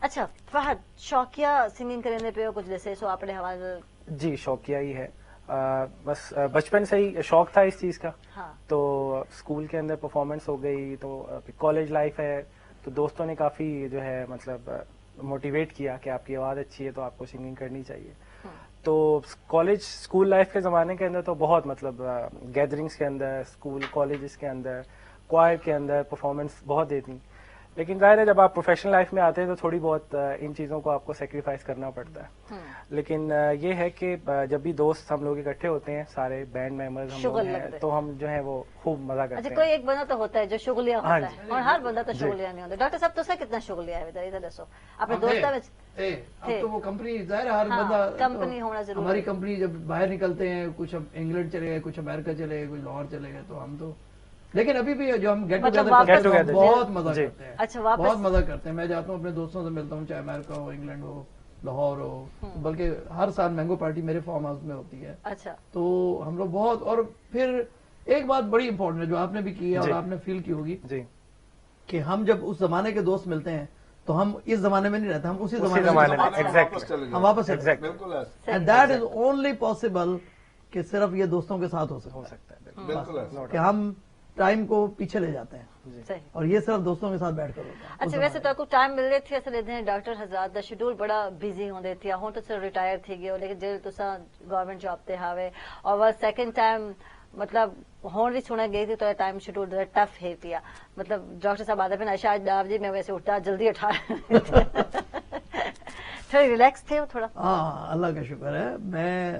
Speaker 1: اچھا فہد، شوقیہ سنگنگ کرنے پہ ہو کچھ جیسے سو اپنے حوالے؟
Speaker 4: جی شوقیہ ہی ہے، بس بچپن سے ہی شوق تھا اس چیز کا. تو اسکول کے اندر پرفارمنس ہو گئی، تو کالج لائف ہے تو دوستوں نے کافی جو ہے مطلب موٹیویٹ کیا کہ آپ کی آواز اچھی ہے تو آپ کو سنگنگ کرنی چاہیے. تو کالج اسکول لائف کے زمانے کے اندر تو بہت مطلب گیدرنگس کے اندر، اسکول کالجز کے اندر، کوائر کے اندر پرفارمنس بہت دیتی. لیکن ظاہر ہے جب آپ پروفیشنل لائف میں آتے ہیں تو تھوڑی بہت ان چیزوں کو آپ کو سیکریفائز کرنا پڑتا ہے. لیکن یہ ہے کہ جب بھی دوست ہم لوگ اکٹھے ہوتے ہیں، سارے بینڈ ممبرز ہم لوگ ہیں، تو ہم جو ہے وہ خوب مزہ کرتے ہیں.
Speaker 1: اچھا کوئی ایک بندہ تو ہوتا ہے جو شغلیہ ہوتا ہے اور ہر بندہ تو شغلیہ نہیں ہوتا. ڈاکٹر صاحب تو کتنا شغلیہ ہے ادھر دسو اپنے دوستوں میں؟
Speaker 3: اب تو وہ کمپنی ظاہر ہے، ہر بندہ
Speaker 1: کمپنی ہونا ضروری.
Speaker 3: ہماری کمپنی جب باہر نکلتے ہیں، کچھ اب انگلینڈ چلے گئے، کچھ امریکہ چلے گئے، کچھ لاہور چلے گئے، تو ہم تو لیکن ابھی بھی جو ہم گیٹ ٹوگیدر کرتے ہیں بہت مزہ کرتے ہیں.
Speaker 1: اچھا
Speaker 3: بہت مزہ کرتے ہیں. میں جاتا ہوں اپنے دوستوں سے ملتا ہوں، چاہے امریکہ ہو، انگلینڈ ہو، لاہور ہو، بلکہ ہر سال مینگو پارٹی میرے فارم ہاؤس میں ہوتی ہے.
Speaker 1: اچھا
Speaker 3: تو ہم لوگ بہت. اور پھر ایک بات بڑی امپورٹنٹ ہے جو آپ نے بھی کی ہے اور آپ نے فیل کی ہوگی کہ ہم جب اس زمانے کے دوست ملتے ہیں تو ہم اس زمانے میں نہیں رہتے، ہم اسی زمانے میں ہم واپس چلے. And that is only possible کہ صرف یہ دوستوں کے ساتھ ہو سکتا ہے کہ ہم ٹائم کو پیچھے لے جاتے ہیں، اور یہ صرف دوستوں کے ساتھ بیٹھ کر ہوتا ہے.
Speaker 1: اچھا ویسے تو ٹائم مل رہے تھے اصل ڈاکٹر حضرات دا شیڈول بڑا بزی ہوندے تھے، ہوں تو صرف ریٹائر تھی گئے لیکن جب تسا گورنمنٹ جاب تے ہاوے اور وہ سیکنڈ ٹائم مطلب ہون بھی سنے گئی تھی تو ٹائم شیڈول ٹف ہے پیا. مطلب ڈاکٹر صاحب آدھے پہ شاید ڈاو جی میں ویسے اٹھا جلدی اٹھا تھوڑی ریلیکس تھے تھوڑا.
Speaker 3: ہاں اللہ کا شکر ہے. میں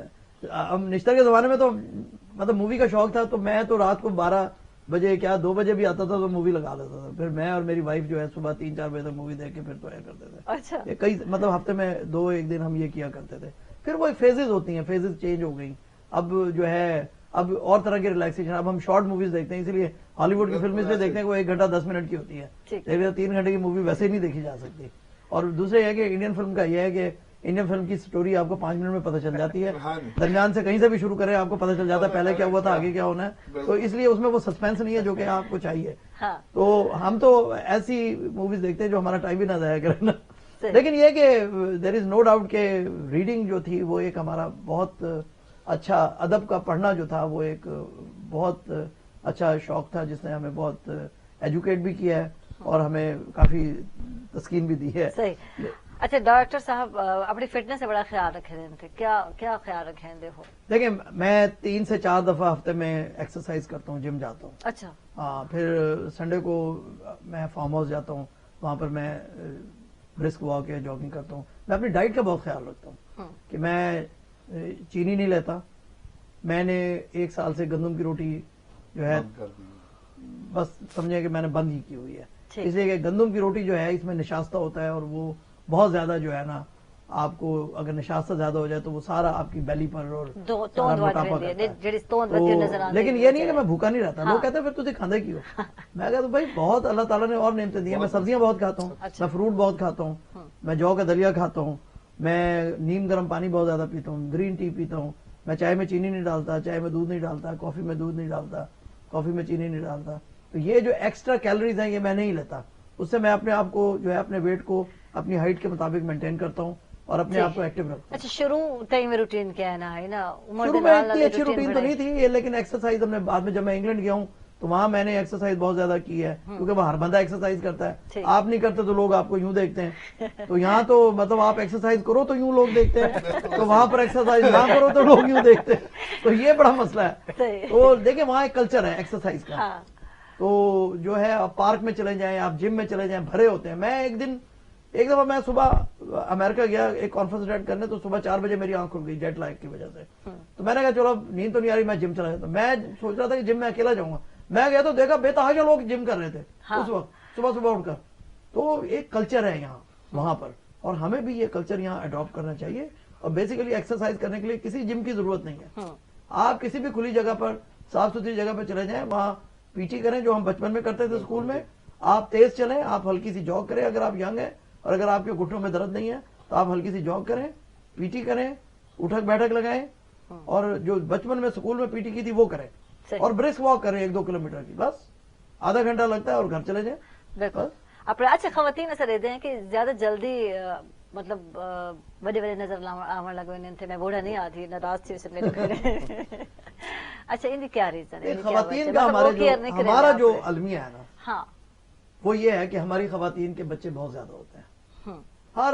Speaker 3: نشتر کے زمانے میں تو مطلب مووی کا شوق تھا، تو میں تو رات کو 12 بجے کیا 2 بجے بھی آتا تھا تو مووی لگا لیتا تھا. پھر میں اور میری وائف جو ہے صبح 3-4 بجے تک مووی دیکھ کے پھر تو کرتے تھے.
Speaker 1: اچھا
Speaker 3: کئی مطلب ہفتے میں 2-1 دن ہم یہ کیا کرتے تھے. پھر وہ فیزز ہوتی ہیں، فیزز چینج ہو گئی. اب جو ہے اب اور طرح کی ریلیکسیشن. اب ہم شارٹ موویز دیکھتے ہیں, اسی لیے ہالی ووڈ کی فلم اس لیے دیکھتے ہیں کہ وہ 1 گھنٹہ 10 منٹ کی ہوتی ہے, لیکن 3 گھنٹے کی مووی ویسے ہی نہیں دیکھی جا سکتی. اور دوسرے یہ کہ انڈین فلم کا یہ ہے کہ انڈین فلم کی سٹوری آپ کو 5 منٹ میں پتہ چل جاتی ہے, درمیان سے کہیں سے بھی شروع کریں آپ کو پتہ چل جاتا ہے پہلے کیا ہوا تھا, آگے کیا ہونا ہے. تو اس لیے اس میں وہ سسپینس نہیں ہے جو کہ آپ کو چاہیے. تو ہم تو ایسی موویز دیکھتے ہیں جو ہمارا ٹائم بھی نہ ضائع کرنا. لیکن یہ کہ دیر از نو ڈاؤٹ کہ ریڈنگ جو تھی وہ ایک ہمارا بہت اچھا, ادب کا پڑھنا جو تھا وہ ایک بہت اچھا شوق تھا جس نے ہمیں بہت ایجوکیٹ بھی کیا ہے اور ہمیں کافی تسکین بھی دی ہے.
Speaker 1: اچھا ڈاکٹر صاحب اپنی فٹنس سے بڑا خیال رکھے رہتے, کیا خیال رکھیں ہو؟
Speaker 3: دیکھیں میں 3 سے 4 دفعہ ہفتے میں ایکسرسائز کرتا ہوں, جم جاتا ہوں.
Speaker 1: اچھا.
Speaker 3: ہاں, پھر سنڈے کو میں فارم ہاؤس جاتا ہوں, وہاں پر میں برسک واک یا جاگنگ کرتا ہوں. میں اپنی ڈائٹ کا بہت خیال رکھتا ہوں کہ میں چینی نہیں لیتا. میں نے 1 سال سے گندم کی روٹی جو ہے بس سمجھے کہ میں نے بند ہی کی ہوئی ہے, اس لیے کہ گندم کی روٹی جو ہے اس میں نشاستہ ہوتا ہے اور وہ بہت زیادہ جو ہے نا آپ کو اگر نشاستہ زیادہ ہو جائے تو وہ سارا آپ کی بیلی پر اور موٹاپا کرتا ہے. لیکن یہ نہیں کہ میں بھوکا نہیں رہتا. لوگ کہتے ہیں پھر تجھے کھاندے کیوں؟ میں کہتا ہوں بھائی بہت اللہ تعالیٰ نے اور نعمتیں دی ہیں. میں سبزیاں بہت کھاتا ہوں, میں فروٹ بہت کھاتا ہوں, میں جو کا دلیا کھاتا ہوں, میں نیم گرم پانی بہت زیادہ پیتا ہوں, گرین ٹی پیتا ہوں, میں چائے میں چینی نہیں ڈالتا, چائے میں دودھ نہیں ڈالتا, کافی میں دودھ نہیں ڈالتا, کافی میں چینی نہیں ڈالتا. تو یہ جو ایکسٹرا کیلوریز ہیں یہ میں نہیں لیتا. اس سے میں اپنے آپ کو جو ہے اپنے ویٹ کو اپنی ہائٹ کے مطابق مینٹین کرتا ہوں اور اپنے آپ کو ایکٹیو رکھتا ہوں.
Speaker 1: اچھا, شروع میں روٹین کیا ہے نا,
Speaker 3: شروع میں اتنی اچھی روٹین تو نہیں تھی, لیکن ایکسرسائز ہم نے بعد میں جب میں انگلینڈ گیا ہوں تو وہاں میں نے ایکسرسائز بہت زیادہ کی ہے, کیونکہ وہ ہر بندہ ایکسرسائز کرتا ہے. آپ نہیں کرتے تو لوگ آپ کو یوں دیکھتے ہیں. تو یہاں تو مطلب آپ ایکسرسائز کرو تو یوں لوگ دیکھتے ہیں, تو وہاں پر ایکسرسائز نہ کرو تو لوگ یوں دیکھتے ہیں. تو یہ بڑا مسئلہ ہے. تو دیکھیں وہاں ایک کلچر ہے ایکسرسائز کا. تو جو ہے آپ پارک میں چلے جائیں, آپ جم میں چلے جائیں, بھرے ہوتے ہیں. میں ایک دفعہ میں صبح امریکہ گیا ایک کانفرنس اٹینڈ کرنے, تو صبح 4 بجے میری آنکھ کھل گئی جیٹ لیگ کی وجہ سے. تو میں نے کہا چلو نیند تو نہیں آ رہی, میں جم چلا جاتا. میں سوچ رہا تھا کہ جم میں اکیلا جاؤں گا. میں گیا تو دیکھا بے تحاشا لوگ جم کر رہے تھے اس وقت صبح اٹھ کر. تو ایک کلچر ہے یہاں وہاں پر, اور ہمیں بھی یہ کلچر یہاں اڈاپٹ کرنا چاہیے. اور بیسیکلی ایکسرسائز کرنے کے لیے کسی جم کی ضرورت نہیں ہے. آپ کسی بھی کھلی جگہ پر, صاف ستھری جگہ پر چلے جائیں, وہاں پی ٹی کریں جو ہم بچپن میں کرتے تھے اسکول میں. آپ تیز چلیں, آپ ہلکی سی جاگ کریں اگر آپ ینگ ہیں, اور اگر آپ کے گھٹنوں میں درد نہیں ہے تو آپ ہلکی سی جاگ کریں, پی ٹی کریں, اٹھک بیٹھک لگائیں, اور جو بچپن میں اسکول میں پی ٹی کی تھی وہ کریں, اور برسک واک کریں 1-2 کلومیٹر کی, بس آدھا گھنٹہ لگتا ہے اور گھر چلے جائیں.
Speaker 1: بالکل. اچھا خواتین ایسا رہتے ہیں کہ زیادہ جلدی مطلب بڑے نظر آنے لگے تھے, میں بوڑھا نہیں آتی ناراض تھی اسے میرے. اچھا ان کی کیا ریزن ہے؟
Speaker 3: خواتین کا ہمارا جو المیہ ہے نا وہ یہ ہے کہ ہماری خواتین کے بچے بہت زیادہ ہوتے ہیں. ہر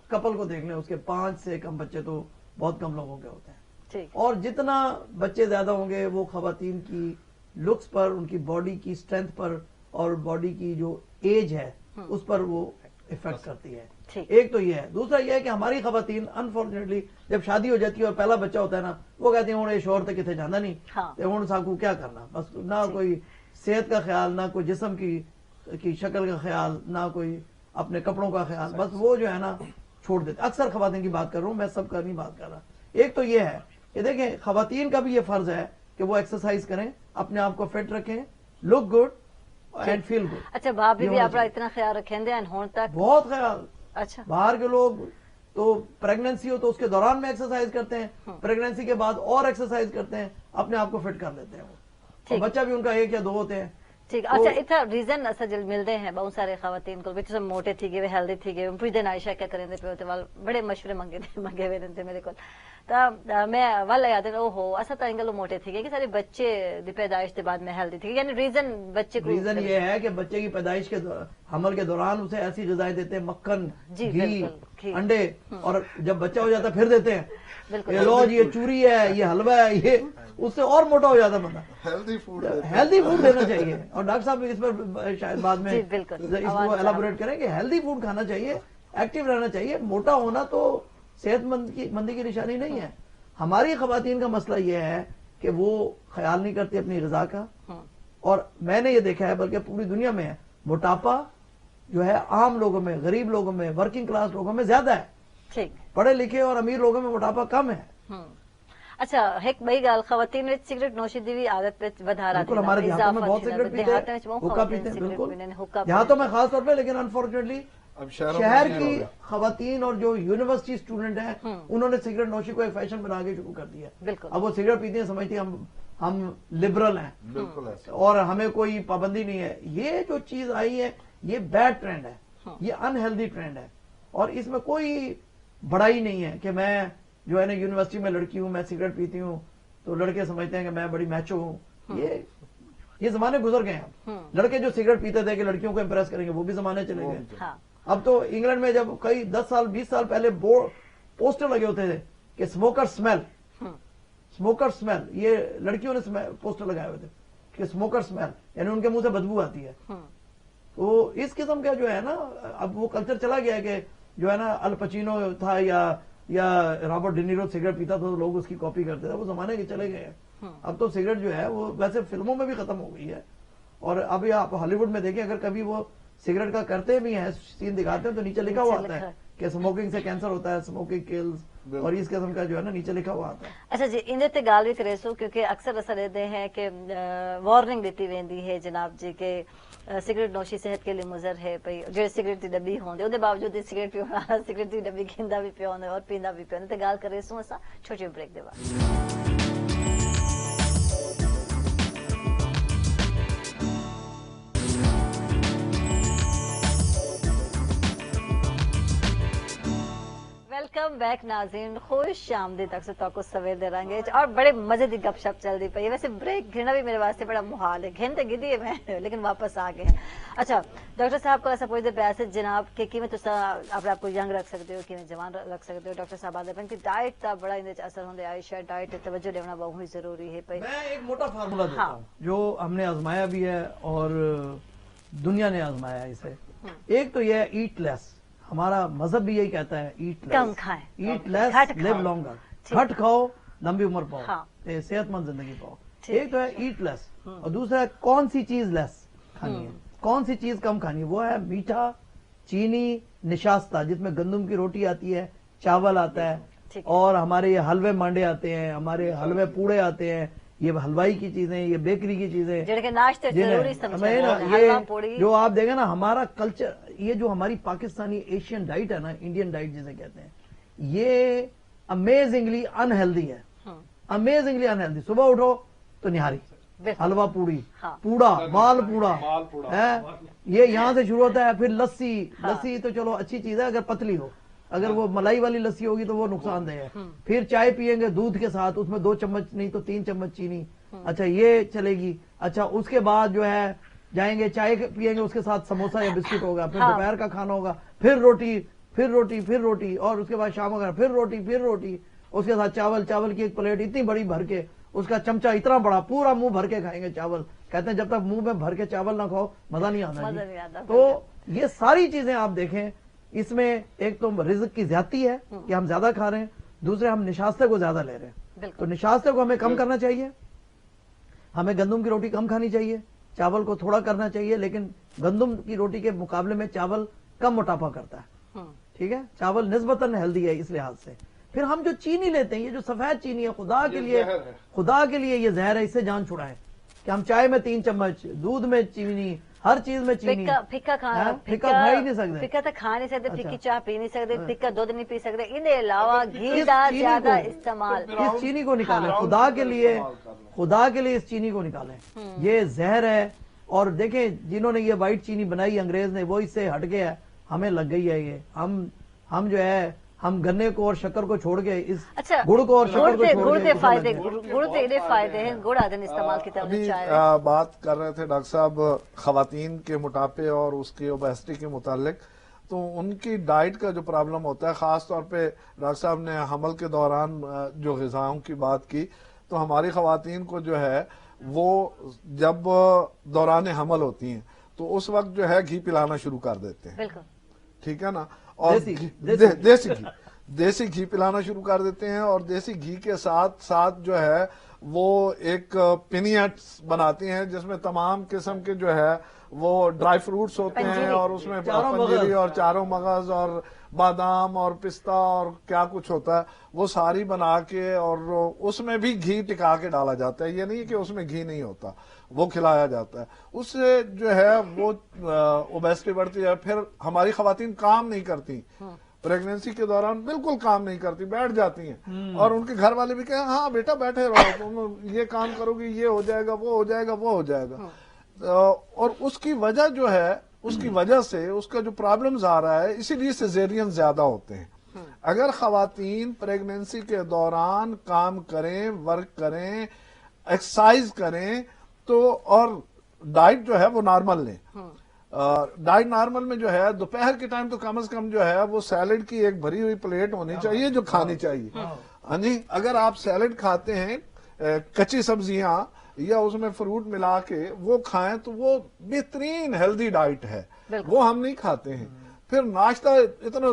Speaker 3: کپل کو دیکھ لیں, اس کے 5 سے کم بچے تو بہت کم لوگوں کے ہوتے ہیں. اور جتنا بچے زیادہ ہوں گے وہ خواتین کی لکس پر, ان کی باڈی کی اسٹرینتھ پر اور باڈی کی جو ایج ہے اس پر وہ افیکٹ کرتی ہے. ایک تو یہ ہے. دوسرا یہ ہے کہ ہماری خواتین انفارچونیٹلی جب شادی ہو جاتی ہے اور پہلا بچہ ہوتا ہے نا, وہ کہتے ہیں ہوں شوہر تک کتنے جانا نہیں, ہوں ساکو کیا کرنا, بس نہ کوئی صحت کا خیال, نہ کوئی جسم کی شکل کا خیال, نہ کوئی اپنے کپڑوں کا خیال, بس وہ جو ہے نا چھوڑ دیتے. اکثر خواتین کی بات کر رہا ہوں, میں سب کا نہیں بات کر رہا. ایک تو یہ ہے کہ دیکھیں خواتین کا بھی یہ فرض ہے کہ وہ ایکسرسائز کریں, اپنے آپ کو فٹ رکھیں, look good and feel good.
Speaker 1: اچھا بھابی بھی آپ اتنا خیال رکھیں دے ہون تک
Speaker 3: بہت خیال.
Speaker 1: اچھا باہر
Speaker 3: کے لوگ تو پریگننسی ہو تو اس کے دوران میں ایکسرسائز کرتے ہیں, پریگننسی کے بعد اور ایکسرسائز کرتے ہیں, اپنے آپ کو فٹ کر لیتے ہیں. وہ بچہ بھی ان کا 1 یا 2 ہوتے ہیں.
Speaker 1: ٹھیک. اچھا اتنا ریزن اصل جل ملتے ہیں بہت سارے خواتین کو بھی موٹے تھی گئے, ہیلدی تھی گئے. پوری دن عائشہ کیا کریں پہ ہوتے بڑے مشورے منگے ہوئے رہتے میرے کو. میں والا یاد ہے اوہو اصل تو انگل موٹے تھی گئے کہ سارے بچے دی پیدائش کے بعد میں ہیلدی تھی. یعنی ریزن بچے کو
Speaker 3: ریزن یہ ہے کہ بچے کی پیدائش کے حمل کے دوران اسے ایسی غذائیں دیتے ہیں, مکھن, گھی, انڈے, اور جب بچہ ہو جاتا ہے پھر دیتے ہیں یہ لو جی یہ چوری ہے, یہ حلوہ ہے, یہ اس سے اور موٹا ہو جاتا بندہ. ہیلدی فوڈ دینا چاہیے. اور ڈاکٹر صاحب اس پر شاید بعد میں اس کو ایلابوریٹ کریں کہ ہیلدی فوڈ کھانا چاہیے, ایکٹیو رہنا چاہیے. موٹا ہونا تو صحت مندی کی نشانی نہیں ہے. ہماری خواتین کا مسئلہ یہ ہے کہ وہ خیال نہیں کرتی اپنی غذا کا, اور میں نے یہ دیکھا ہے بلکہ پوری دنیا میں ہے, موٹاپا جو ہے عام لوگوں میں, غریب لوگوں میں, ورکنگ کلاس لوگوں میں زیادہ ہے. پڑھے لکھے اور امیر لوگوں میں موٹاپا کم ہے.
Speaker 1: اچھا ایک بئی گل خواتین وچ سگریٹ نوشی دی بھی عادت پہ ودھا رہا
Speaker 3: بالکل ہمارے دیہاتوں میں بہت سگریٹ پیتے ہیں، حقہ پیتے ہیں، بالکل دیہاتوں میں خاص طور پہ، لیکن انفارچونیٹلی شہر کی خواتین اور جو یونیورسٹی اسٹوڈنٹ ہیں انہوں نے سگریٹ نوشی کو ایک فیشن بنا کے شروع کر دیا ہے. اب وہ سگریٹ پیتے ہیں، سمجھتے ہیں ہم لبرل ہیں اور ہمیں کوئی پابندی نہیں ہے. یہ جو چیز آئی ہے یہ بیڈ ٹرینڈ ہے، یہ انہیلدی ٹرینڈ ہے، اور اس میں کوئی بڑائی نہیں ہے کہ میں جو ہے نا یونیورسٹی میں لڑکی ہوں، میں سگریٹ پیتی ہوں تو لڑکے سمجھتے ہیں کہ میں بڑی میچو ہوں. یہ زمانے گزر گئے ہیں. لڑکے جو سگریٹ پیتے تھے کہ لڑکیوں کو امپریس کریں گے، وہ بھی زمانے چلے گئے. اب تو انگلینڈ میں جب کئی 10 سال 20 سال پہلے پوسٹر لگے ہوتے تھے کہ اسموکر سمیل، یہ لڑکیوں نے پوسٹر لگائے ہوئے تھے کہ اسموکر سمیل، یعنی ان کے منہ سے بدبو آتی ہے. تو اس قسم کا جو ہے نا اب وہ کلچر چلا گیا ہے کہ جو ہے نا الپچینو تھا یا رابرٹ ڈینیرو سگریٹ پیتا تھا تو لوگ اس کی کاپی کرتے تھے. وہ زمانے کے چلے گئے ہیں. اب تو سگریٹ جو ہے وہ ویسے فلموں میں بھی ختم ہو گئی ہے، اور اب آپ ہالی ووڈ میں دیکھیں اگر کبھی وہ سگریٹ کا کرتے بھی ہیں، سین دکھاتے ہیں تو نیچے لکھا ہوا آتا ہے کہ اسموکنگ سے کینسر ہوتا ہے، اسموکنگ کلز، اور اس قسم کا جو ہے نا نیچے لکھا ہوا آتا ہے.
Speaker 1: اچھا جی، اندر تے گال بھی کرے سو کیونکہ اکثر ایسا رہتے ہیں کہ وارننگ دیتی ویندی ہے جناب جی کہ سگریٹ نوشی صحت کے لیے مضر ہے. پئی جو سگریٹ دی ڈبی ہوندے اودے باوجود سگریٹ پیونا، سگریٹ دی ڈبی گھندا بھی پیوندے اور پیندا بھی پیوندے. تے گال کرے سو اسا چھوٹی بریک دے بعد. ویلکم بیک ناظرین، خوش آمدید تک سے تو سویر دے رنگے اور بڑے مزے دی گپ شپ چل رہی پئی. ویسے بریک گھنا بھی میرے واسطے بڑا محال ہے، گھنتے گدی ہے میں لیکن واپس آ گئے. اچھا ڈاکٹر صاحب کو ایسا پوچھتے پیاسے جناب کہ کیویں تساں اپنے آپ کو ینگ رکھ سکتے ہو، کیویں جوان رکھ سکتے ہو. ڈاکٹر صاحب آدھے پن کہ ڈائٹ کا بڑا اندر اثر ہوندے. عائشہ ڈائٹ تے توجہ دینا بہت ہی ضروری ہے. پئی
Speaker 3: میں ایک موٹا فارمولا دیتا ہوں جو ہم نے آزمایا بھی ہے اور دنیا نے آزمایا اسے. ایک تو یہ ہے ایٹ لیس. ہمارا مذہب بھی یہی کہتا ہے ایٹ
Speaker 1: کم کھائیں،
Speaker 3: ایٹ لیس لیو لانگر. گھٹ کھاؤ لمبی عمر پاؤ، صحت مند زندگی پاؤ. ایک تو ہے ایٹ لیس، اور دوسرا ہے کون سی چیز لیس کھانی ہے، کون سی چیز کم کھانی ہے. وہ ہے میٹھا، چینی، نشاستہ جس میں گندم کی روٹی آتی ہے، چاول آتا ہے، اور ہمارے یہ حلوے مانڈے آتے ہیں، ہمارے حلوے پوڑے آتے ہیں، یہ حلوائی کی چیزیں، یہ بیکری کی چیزیں، یہ جو آپ دیکھیں نا ہمارا کلچر، یہ جو ہماری پاکستانی ایشین ڈائٹ ہے نا، انڈین ڈائٹ جسے کہتے ہیں، یہ امیزنگلی انہیلدی ہے. Amazingly unhealthy. صبح اٹھو تو نہاری، حلوہ پوڑی، پوڑا، مال پوڑا ہے، یہ یہاں سے شروع ہوتا ہے. پھر لسی. لسی تو چلو اچھی چیز ہے اگر پتلی ہو، اگر وہ ملائی والی لسی ہوگی تو وہ نقصان دہ ہے. پھر چائے پیئیں گے دودھ کے ساتھ، اس میں 2 چمچ نہیں تو 3 چمچ چینی. اچھا یہ چلے گی. اچھا اس کے بعد جو ہے جائیں گے چائے پیئیں گے، اس کے ساتھ سموسہ یا بسکٹ ہوگا. پھر دوپہر کا کھانا ہوگا، پھر روٹی، پھر روٹی، پھر روٹی، اور اس کے بعد شام ہوگا پھر روٹی، پھر روٹی. اس کے ساتھ چاول. چاول کی ایک پلیٹ اتنی بڑی بھر کے، اس کا چمچہ اتنا بڑا، پورا منہ بھر کے کھائیں گے چاول. کہتے ہیں جب تک منہ میں بھر کے چاول نہ کھاؤ مزہ نہیں آتا. تو یہ ساری چیزیں آپ دیکھیں، اس میں ایک تو رزق کی زیادتی ہے کہ ہم زیادہ کھا رہے ہیں، دوسرے ہم نشاستے کو زیادہ لے رہے ہیں. تو نشاستے کو ہمیں کم کرنا چاہیے. ہمیں گندم کی روٹی کم کھانی چاہیے، چاول کو تھوڑا کرنا چاہیے، لیکن گندم کی روٹی کے مقابلے میں چاول کم موٹاپا کرتا ہے. ٹھیک ہے، چاول نسبتاً ہیلدی ہے اس لحاظ سے. پھر ہم جو چینی لیتے ہیں، یہ جو سفید چینی ہے، خدا کے لیے یہ زہر ہے. اس سے جان چھڑائیں کہ ہم چائے میں 3 چمچ، دودھ میں چینی، ہر چیز میں چینی.
Speaker 1: پھکا کھانا،
Speaker 3: پھکا کھا ہی نہیں سکتے،
Speaker 1: پھکا تو کھا نہیں سکتے، پھکی چاہ پی نہیں سکتے، پھکا دودھ نہیں پی سکتے. ان کے علاوہ گھی کا زیادہ استعمال.
Speaker 3: اس چینی کو نکالیں خدا کے لیے اس چینی کو نکالیں. یہ زہر ہے. اور دیکھیں جنہوں نے یہ وائٹ چینی بنائی انگریز نے، وہ اس سے ہٹ گیا ہے، ہمیں لگ گئی ہے یہ. ہم جو ہے ہم گنے کو اور شکر کو چھوڑ کے اس گڑ کو اور شکر کو چھوڑ کے
Speaker 1: فائدے ہیں. گڑ آدھے استعمال کی طرف
Speaker 2: بات کر رہے تھے ڈاکٹر صاحب خواتین کے موٹاپے اور اس کی اوبیسٹی کے متعلق. تو ان کی ڈائٹ کا جو پرابلم ہوتا ہے، خاص طور پہ ڈاکٹر صاحب نے حمل کے دوران جو غذاؤں کی بات کی، تو ہماری خواتین کو جو ہے وہ جب دوران حمل ہوتی ہیں تو اس وقت جو ہے گھی پلانا شروع کر دیتے ہیں. ٹھیک ہے نا، اور دیسی گھی پلانا شروع کر دیتے ہیں، اور دیسی گھی کے ساتھ ساتھ جو ہے وہ ایک پینیٹس بناتی ہیں جس میں تمام قسم کے جو ہے وہ ڈرائی فروٹس ہوتے ہیں اور اس میں پنجیری اور چاروں مغز اور بادام اور پستہ اور کیا کچھ ہوتا ہے وہ ساری بنا کے اور اس میں بھی گھی ٹکا کے ڈالا جاتا ہے. یہ نہیں کہ اس میں گھی نہیں ہوتا, وہ کھلایا جاتا ہے. اس سے جو ہے وہ اوبیسٹی بڑھتی ہے. پھر ہماری خواتین کام نہیں کرتی, پریگنینسی کے دوران بالکل کام نہیں کرتی, بیٹھ جاتی ہیں اور ان کے گھر والے بھی کہیں ہاں بیٹا بیٹھے رہو, تم یہ کام کرو گی, یہ ہو جائے گا, وہ ہو جائے گا, وہ ہو جائے گا. اور اس کی وجہ جو ہے, اس کی وجہ سے اس کا جو پرابلمز آ رہا ہے, اسی لیے سیزیرین زیادہ ہوتے ہیں. اگر خواتین پریگنینسی کے دوران کام کریں, ورک کریں, ایکسرسائز کریں تو, اور ڈائٹ جو ہے وہ نارمل لیں. ڈائٹ نارمل میں جو ہے دوپہر کے ٹائم تو کم از کم جو ہے وہ سیلڈ کی ایک بھری ہوئی پلیٹ ہونی چاہیے جو کھانی چاہیے. ہاں جی, اگر آپ سیلڈ کھاتے ہیں, کچی سبزیاں یا اس میں فروٹ ملا کے وہ کھائیں تو وہ بہترین ہیلدی ڈائٹ ہے. وہ ہم نہیں کھاتے ہیں. پھر ناشتہ اتنا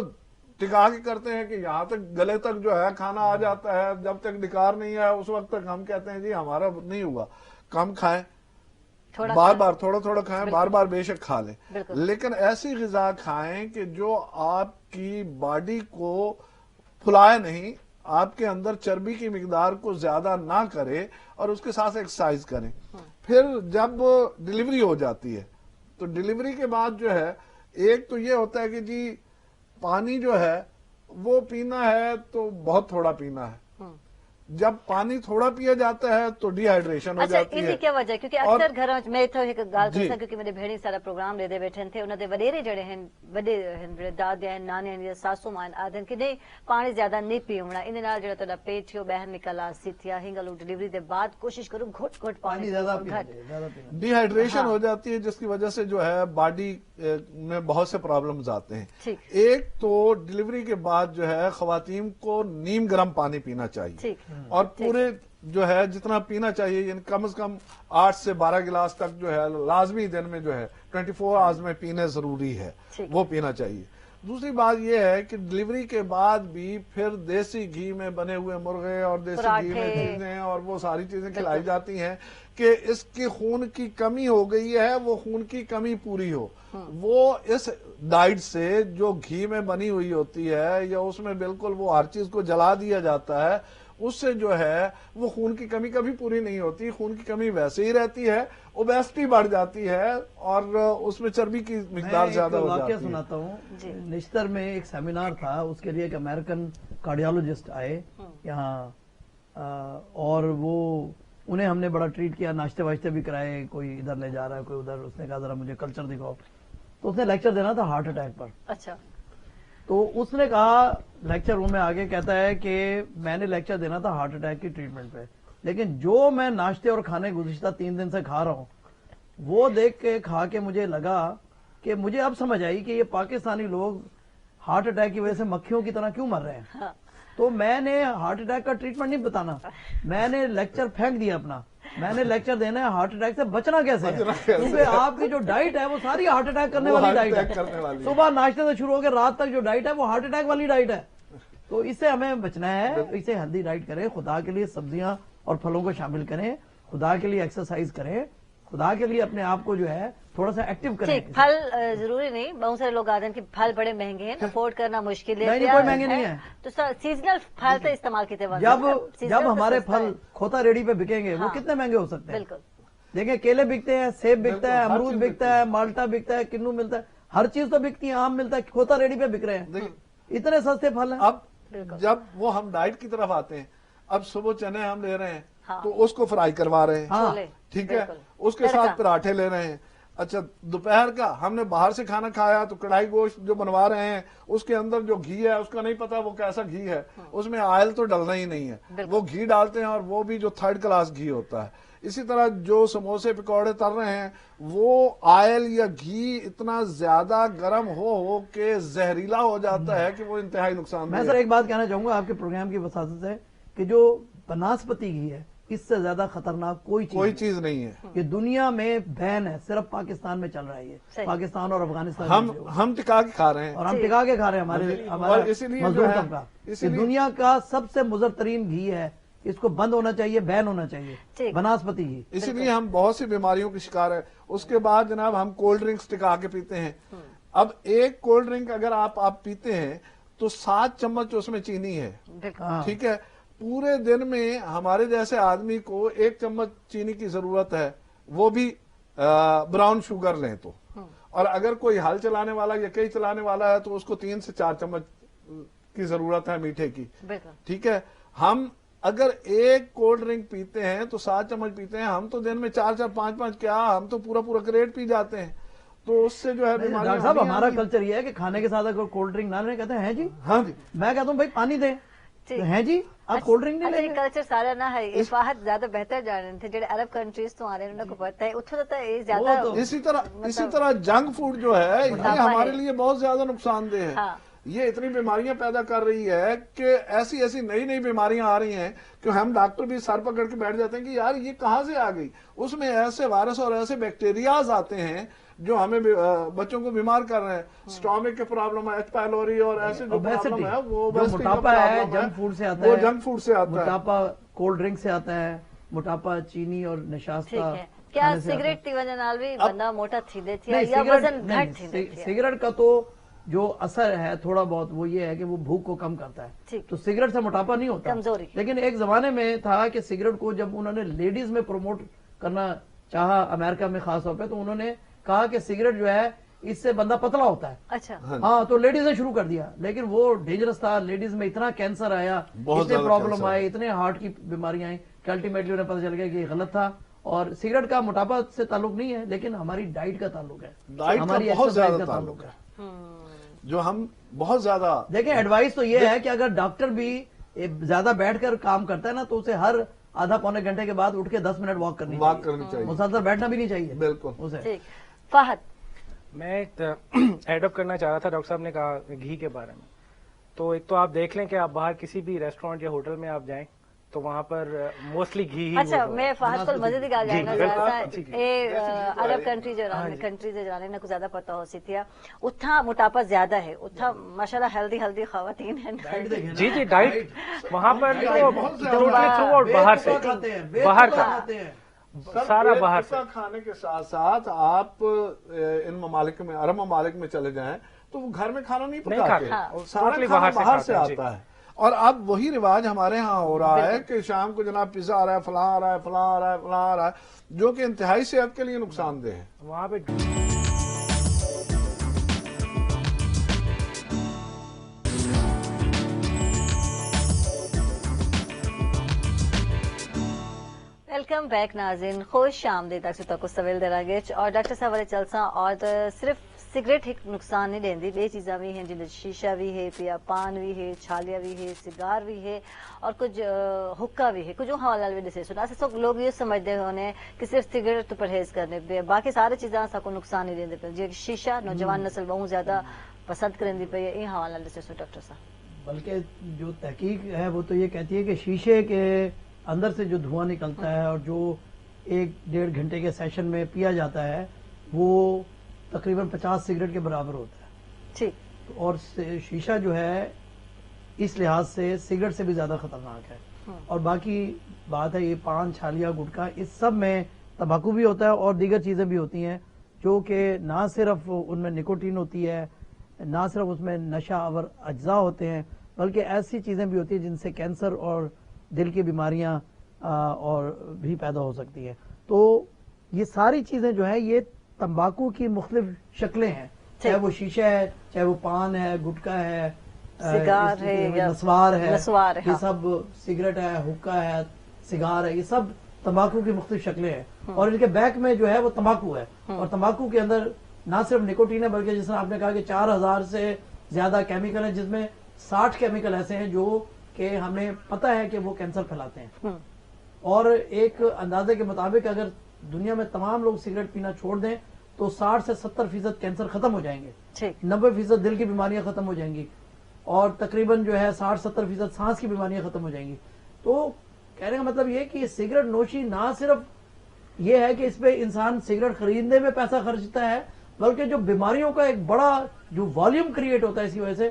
Speaker 2: ٹکا کے کرتے ہیں کہ یہاں تک گلے تک جو ہے کھانا آ جاتا ہے, جب تک ڈکار نہیں ہے اس وقت تک ہم کہتے ہیں جی ہمارا نہیں ہوا. کم کھائیں, بار بار تھوڑا تھوڑا کھائیں, بار بار بے شک کھا لیں, لیکن ایسی غذا کھائیں کہ جو آپ کی باڈی کو پھلائے نہیں, آپ کے اندر چربی کی مقدار کو زیادہ نہ کرے, اور اس کے ساتھ ایکسرسائز کریں. پھر جب ڈیلیوری ہو جاتی ہے تو ڈیلیوری کے بعد جو ہے ایک تو یہ ہوتا ہے کہ جی پانی جو ہے وہ پینا ہے تو بہت تھوڑا پینا ہے. جب پانی تھوڑا پیا جاتا ہے تو ڈی ہائیڈریشن ہو جاتی ہے.
Speaker 1: کیا وجہ کیونکہ اکثر گھروں میں تو ایک گل کرسا کیونکہ میرے بھیڑی سارا پروگرام لے دے بیٹھے تھے, انہوں نے وڈیرے جڑے ہیں, وڈے دادے ہیں, نانے ہیں, ساسو ماں آدھن کہ نہیں پانی زیادہ نہیں پیونا, ان نال جڑا تہاڈا پیٹ ہو باہر نکل آسی تھیا ہنگلو ڈیلیوری دے بعد کوشش کرو گھٹ گھٹ پانی
Speaker 3: زیادہ
Speaker 2: ڈی ہائیڈریشن ہو جاتی ہے جس کی وجہ سے جو ہے باڈی میں بہت سے پرابلمز آتے ہیں. ایک تو ڈیلیوری کے بعد جو ہے خواتین کو نیم گرم پانی پینا چاہیے, اور پورے جو ہے جتنا پینا چاہیے, یعنی کم از کم 8 سے 12 گلاس تک جو ہے لازمی دن میں جو ہے 24 آورز میں پینے ضروری ہے, وہ پینا چاہیے. دوسری بات یہ ہے کہ ڈیلیوری کے بعد بھی پھر دیسی گھی میں بنے ہوئے مرغے اور دیسی گھی میں چیزیں اور وہ ساری چیزیں کھلائی جاتی ہیں کہ اس کی خون کی کمی ہو گئی ہے, وہ خون کی کمی پوری ہو. وہ اس ڈائٹ سے جو گھی میں بنی ہوئی ہوتی ہے یا اس میں بالکل وہ ہر چیز کو جلا دیا جاتا ہے, اس سے جو ہے وہ خون کی کمی کبھی پوری نہیں ہوتی, خون کی کمی ویسے ہی رہتی ہے, اوبیسٹی بڑھ جاتی ہے اور اس میں چربی کی مقدار زیادہ ہو جاتی ہے.
Speaker 3: میں سناتا ہوں, نشتر میں ایک سیمینار تھا, اس کے لیے ایک امریکن کارڈیالوجسٹ آئے یہاں اور وہ انہیں ہم نے بڑا ٹریٹ کیا, ناشتے واشتے بھی کرائے, کوئی ادھر لے جا رہا ہے, کوئی ادھر. اس نے کہا ذرا مجھے کلچر دکھاؤ, تو اس نے لیکچر دینا تھا ہارٹ اٹیک پر.
Speaker 1: اچھا,
Speaker 3: تو اس نے کہا لیکچر روم میں آگے کہتا ہے کہ میں نے لیکچر دینا تھا ہارٹ اٹیک کی ٹریٹمنٹ پہ, لیکن جو میں ناشتے اور کھانے گزشتہ 3 دن سے کھا رہا ہوں وہ دیکھ کے کھا کے مجھے لگا کہ مجھے اب سمجھ آئی کہ یہ پاکستانی لوگ ہارٹ اٹیک کی وجہ سے مکھیوں کی طرح کیوں مر رہے ہیں. تو میں نے ہارٹ اٹیک کا ٹریٹمنٹ نہیں بتانا, میں نے لیکچر پھینک دیا اپنا, میں نے لیکچر دینا ہے ہارٹ اٹیک سے بچنا کیسے ہے, کیونکہ آپ کی جو ڈائٹ ہے وہ ساری ہارٹ اٹیک کرنے والی ڈائٹ ہے. صبح ناشتے سے شروع ہو کے رات تک جو ڈائٹ ہے وہ ہارٹ اٹیک والی ڈائٹ ہے. تو اس سے ہمیں بچنا ہے, اسے ہیلدی ڈائٹ کریں, خدا کے لیے سبزیاں اور پھلوں کو شامل کریں, خدا کے لیے ایکسرسائز کریں, خدا کے لیے اپنے آپ کو جو ہے تھوڑا سا ایکٹیو کریں.
Speaker 1: پھل ضروری نہیں, بہت سارے لوگ آتے ہیں کہ پھل بڑے مہنگے ہیں, افورڈ کرنا مشکل ہے.
Speaker 3: نہیں, کوئی مہنگے نہیں ہے.
Speaker 1: تو سیزنل پھل تو استعمال کیتے ہیں.
Speaker 3: جب ہمارے پھل کھوتا ریڈی پہ بکیں گے وہ کتنے مہنگے ہو سکتے ہیں. بالکل, دیکھیں کیلے بکتے ہیں, سیب بکتا ہے, امرود بکتا ہے, مالٹا بکتا ہے, کنو ملتا ہے, ہر چیز تو بکتی ہے, آم ملتا ہے, کھوتا ریڈی پہ بک رہے ہیں, اتنے سستے پھل ہیں.
Speaker 2: اب جب وہ ہم ڈائٹ کی طرف آتے ہیں, اب صبح چنے ہم لے رہے ہیں تو اس کو فرائی کروا رہے ہیں, ٹھیک ہے, اس کے ساتھ پراٹھے لے رہے ہیں. اچھا, دوپہر کا ہم نے باہر سے کھانا کھایا تو کڑھائی گوشت جو بنوا رہے ہیں اس کے اندر جو گھی ہے اس کا نہیں پتا وہ کیسا گھی ہے, اس میں آئل تو ڈلنا ہی نہیں ہے, وہ گھی ڈالتے ہیں اور وہ بھی جو 3rd کلاس گھی ہوتا ہے. اسی طرح جو سموسے پکوڑے تل رہے ہیں وہ آئل یا گھی اتنا زیادہ گرم ہو کہ زہریلا ہو جاتا ہے کہ وہ انتہائی نقصان.
Speaker 3: میں سر ایک بات کہنا چاہوں گا آپ کے پروگرام کی وساطت سے کہ جو بناسپتی گھی ہے اس سے زیادہ خطرناک کوئی چیز نہیں ہے. یہ دنیا میں بین ہے, صرف پاکستان میں چل رہا ہے, یہ پاکستان اور افغانستان
Speaker 2: ہم ٹکا کے کھا رہے ہیں,
Speaker 3: اور ہم ٹکا کے کھا رہے ہیں. ہمارے مزدور طبقہ, یہ دنیا کا سب سے مضر ترین گھی ہے اس کو بند ہونا چاہیے, بین ہونا چاہیے بناسپتی ہی.
Speaker 2: اسی لیے ہم بہت سی بیماریوں کی شکار ہیں. اس کے بعد جناب ہم کولڈ ڈرنکس ٹکا کے پیتے ہیں. اب ایک کولڈ ڈرنک اگر آپ پیتے ہیں تو 7 چمچ اس میں چینی ہے, ٹھیک ہے. پورے دن میں ہمارے جیسے آدمی کو 1 چمچ چینی کی ضرورت ہے, وہ بھی براؤن شوگر لیں تو. اور اگر کوئی ہل چلانے والا یا کئی چلانے والا ہے تو اس کو 3 سے 4 چمچ کی ضرورت ہے میٹھے کی, ٹھیک ہے. ہم اگر ایک کولڈ ڈرنک پیتے ہیں تو 7 چمچ پیتے ہیں, ہم تو دن میں 4 5 کیا, ہم تو پورا کریٹ پی جاتے ہیں. تو اس سے جو ہے
Speaker 3: ڈاکٹر صاحب ہمارا کلچر یہ ہے کہ کھانے کے ساتھ اگر کولڈ ڈرنک نہ لیں کہتے ہیں جی,
Speaker 2: ہاں جی,
Speaker 3: میں کہتا ہوں بھائی پانی دیں, ہیں جی آپ کولڈ ڈرنک نہیں لیں گے.
Speaker 1: کلچر سارا نہ ہے, اس واحد زیادہ بہتر جان تھے جڑے عرب کنٹریز تو آ رہے ہیں انہوں کو پتا ہے اتھو تو یہ زیادہ.
Speaker 2: اسی طرح جنک فوڈ جو ہے یہ ہمارے لیے بہت زیادہ نقصان دہ ہے. یہ اتنی بیماریاں پیدا کر رہی ہے کہ ایسی نئی بیماریاں آ رہی ہیں کہ ہم ڈاکٹر بھی سر پکڑ کے بیٹھ جاتے ہیں کہ یار یہ کہاں سے آ گئی. اس میں ایسے وائرس اور ایسے بیکٹیریاز آتے ہیں جو ہمیں بچوں کو بیمار کر رہے ہیں. اسٹامک کے پرابلم ہے, ایچ پائلوری اور ایسے جو پرابلم ہے وہ
Speaker 3: موٹاپا ہے, جنک فوڈ سے آتا ہے,
Speaker 2: وہ جنک فوڈ سے آتا ہے,
Speaker 3: موٹاپا کولڈ ڈرنک سے آتا ہے, موٹاپا چینی اور نشاستہ.
Speaker 1: کیا سگریٹ کی وجہ نال بھی بندہ موٹا تھی دیتی ہے یا وزن گھٹ تھی دیتی ہے؟
Speaker 3: سگریٹ کا تو جو اثر ہے تھوڑا بہت وہ یہ ہے کہ وہ بھوک کو کم کرتا ہے, تو سگریٹ سے موٹاپا نہیں ہوتا. لیکن ایک زمانے میں تھا کہ سگریٹ کو جب انہوں نے لیڈیز میں پروموٹ کرنا چاہا امریکہ میں خاص طور پہ, تو انہوں نے کہا کہ سگریٹ جو ہے اس سے بندہ پتلا ہوتا ہے.
Speaker 1: اچھا
Speaker 3: ہاں, تو لیڈیز نے شروع کر دیا, لیکن وہ ڈینجرس تھا. لیڈیز میں اتنا کینسر آیا, اتنے پرابلم آئے, اتنے ہارٹ کی بیماریاں آئیں کہ الٹیمیٹلی انہیں پتہ چل گیا کہ یہ غلط تھا. اور سگریٹ کا موٹاپا سے تعلق نہیں ہے, لیکن ہماری ڈائٹ کا تعلق ہے, ہماری
Speaker 2: بہت زیادہ تعلق ہے, جو ہم بہت زیادہ
Speaker 3: دیکھیں. ایڈوائس تو یہ ہے کہ اگر ڈاکٹر بھی زیادہ بیٹھ کر کام کرتا ہے نا تو اسے ہر آدھا پونے گھنٹے کے بعد اٹھ کے 10 منٹ واک کرنی چاہیے, مسلسل بیٹھنا بھی نہیں چاہیے.
Speaker 2: بالکل.
Speaker 3: اسے
Speaker 1: فہد,
Speaker 4: میں ایڈ اپ کرنا چاہ رہا تھا, ڈاکٹر صاحب نے کہا گھی کے بارے میں. تو ایک تو آپ دیکھ لیں کہ آپ باہر کسی بھی ریسٹورینٹ یا ہوٹل میں آپ جائیں تو وہاں پر موسٹلی گھی ہی.
Speaker 1: اچھا میں فہد کو مزید گل جاننا چاہتا ہے, عرب کنٹری جو جانے نہ کو زیادہ پتہ ہو سی تھی, اتھا موٹاپا زیادہ ہے, اتھا ماشاءاللہ ہیلدی خواتین ہیں.
Speaker 4: جی ڈائٹ وہاں پر باہر کا سارا باہر سے
Speaker 2: کھانے کے ساتھ ساتھ آپ ان ممالک میں, عرب ممالک میں چلے جائیں تو وہ گھر میں کھانا نہیں پکاتے, سارا کھانا باہر سے آتا ہے. اور اب وہی رواج ہمارے ہاں ہو رہا ہے کہ شام کو جناب پیزا آ رہا ہے, فلاں آ رہا ہے, فلاں آ رہا ہے, فلاں آ رہا ہے, جو کہ انتہائی صحت کے لیے نقصان دہ ہے.
Speaker 4: وہاں پہ
Speaker 1: ویلکم بیک ناظرین, خوش آمدید ڈاکٹر سویل دراگچ. اور ڈاکٹر صاحب والے چلساں اور صرف سگریٹ ایک نقصان نہیں دیندی, بے چیزاں بھی ہیں جن شیشہ بھی ہے, پیا پان بھی ہے, چھالیا بھی ہے, سگار بھی ہے, اور کچھ حکا بھی ہے. کچھ حوالہ بھی دسے سنا سب لوگ یہ سمجھتے ہونے کہ صرف سگریٹ تو پرہیز کرنے پہ, باقی ساری چیزاں سب کو نقصان نہیں دیندے پہ. جی شیشہ نوجوان نسل بہت زیادہ پسند کرندی پہ, یہ حوالہ دسے سو ڈاکٹر صاحب.
Speaker 3: بلکہ جو تحقیق ہے وہ تو یہ کہتی ہے کہ شیشے کے اندر سے جو دھواں نکلتا ہے اور جو 1-1.5 گھنٹے کے سیشن میں پیا جاتا ہے وہ تقریباً 50 سگریٹ کے برابر ہوتا ہے.
Speaker 1: ٹھیک.
Speaker 3: اور شیشہ جو ہے اس لحاظ سے سگریٹ سے بھی زیادہ خطرناک ہے. اور باقی بات ہے یہ پان, چھالیا, گٹکا, اس سب میں تمباکو بھی ہوتا ہے اور دیگر چیزیں بھی ہوتی ہیں جو کہ نہ صرف ان میں نکوٹین ہوتی ہے, نہ صرف اس میں نشہ آور اجزاء ہوتے ہیں, بلکہ ایسی چیزیں بھی ہوتی ہیں جن سے کینسر اور دل کی بیماریاں اور بھی پیدا ہو سکتی ہیں. تو یہ ساری چیزیں جو ہے یہ تمباکو کی مختلف شکلیں ہیں, چاہے وہ شیشہ ہے, چاہے وہ پان ہے, گٹکا ہے,
Speaker 1: سگار ہے,
Speaker 3: نسوار ہے, یہ سب سگریٹ ہے, حکا ہے, سگار ہے, یہ سب تمباکو کی مختلف شکلیں ہیں. اور ان کے بیک میں جو ہے وہ تمباکو ہے, اور تمباکو کے اندر نہ صرف نکوٹین ہے بلکہ جس طرح آپ نے کہا کہ 4000 سے زیادہ کیمیکل ہیں, جس میں 60 کیمیکل ایسے ہیں جو کہ ہمیں پتہ ہے کہ وہ کینسر پھیلاتے ہیں. اور ایک اندازے کے مطابق اگر دنیا میں تمام لوگ سگریٹ پینا چھوڑ دیں تو 60 سے 70% کینسر ختم ہو جائیں گے, 90% دل کی بیماریاں ختم ہو جائیں گی, اور تقریباً جو ہے 60-70% سانس کی بیماریاں ختم ہو جائیں گی. تو کہنے کا مطلب یہ کہ سگریٹ نوشی نہ صرف یہ ہے کہ اس پہ انسان سگریٹ خریدنے میں پیسہ خرچتا ہے, بلکہ جو بیماریوں کا ایک بڑا جو والیوم کریٹ ہوتا ہے اس کی وجہ سے,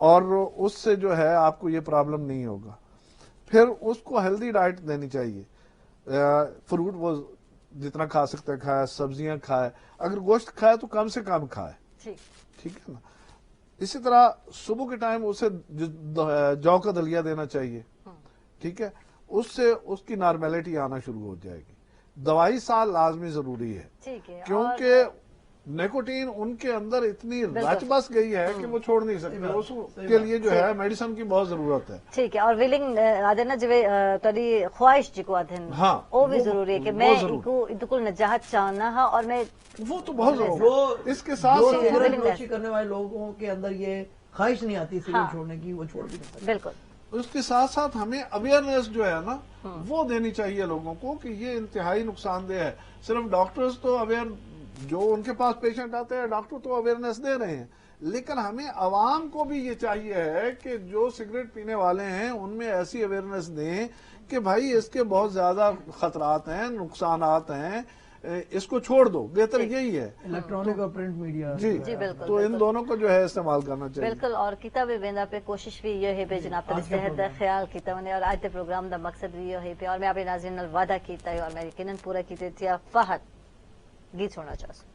Speaker 2: اور اس سے جو ہے آپ کو یہ پرابلم نہیں ہوگا. پھر اس کو ہیلدی ڈائٹ دینی چاہیے. فروٹ وہ جتنا کھا سکتے ہیں کھائے, سبزیاں کھائے, اگر گوشت کھائے تو کم سے کم کھائے, ٹھیک ہے نا. اسی طرح صبح کے ٹائم اسے جو کا دلیا دینا چاہیے, ٹھیک ہے, اس سے اس کی نارمیلٹی آنا شروع ہو جائے گی. دوائی سال لازمی ضروری ہے, کیونکہ نیکوٹین ان کے اندر اتنی رچ بس گئی ہے کہ وہ چھوڑ نہیں سکتے, اس کے لیے جو ہے میڈیسن کی بہت ضرورت ہے.
Speaker 1: ٹھیک ہے, اور ویلنگ آدھے نا جو تاری خواہش جی کو آدھن وہ بھی ضروری ہے کہ میں کو نجات چاہنا ہے, اور میں
Speaker 2: وہ تو بہت ضروری ہے. اس کے ساتھ
Speaker 3: نوشی کرنے والے لوگوں کے اندر یہ خواہش نہیں آتی سگریٹ چھوڑنے کی, وہ چھوڑ بھی نہیں سکتے.
Speaker 1: بالکل.
Speaker 2: اس کے ساتھ ساتھ ہمیں اویئرنیس جو ہے نا وہ دینی چاہیے لوگوں کو کہ یہ انتہائی نقصان دہ ہے. صرف ڈاکٹرز تو اویئر, جو ان کے پاس پیشنٹ آتے ہیں ڈاکٹر تو اویئرنیس دے رہے ہیں, لیکن ہمیں عوام کو بھی یہ چاہیے ہے کہ جو سگریٹ پینے والے ہیں ان میں ایسی اویئرنیس دیں کہ بھائی اس کے بہت زیادہ خطرات ہیں, نقصانات ہیں, اس کو چھوڑ دو, بہتر یہی ہے.
Speaker 3: الیکٹرانک اور پرنٹ میڈیا,
Speaker 2: جی
Speaker 1: بالکل,
Speaker 2: تو ان دونوں کو جو ہے استعمال کرنا چاہیے.
Speaker 1: بالکل. اور کتاب ویندا پہ کوشش بھی یہ ہے جناب تر صحت کا خیال کیتا انہیں, اور آج کے پروگرام دا مقصد بھی یہ ہے, اور میں اپنے ناظرین نال وعدہ کیتا ہے اور میں یقیناً پورا کیتے تھے. فہد گیت سننا چاہتا ہوں.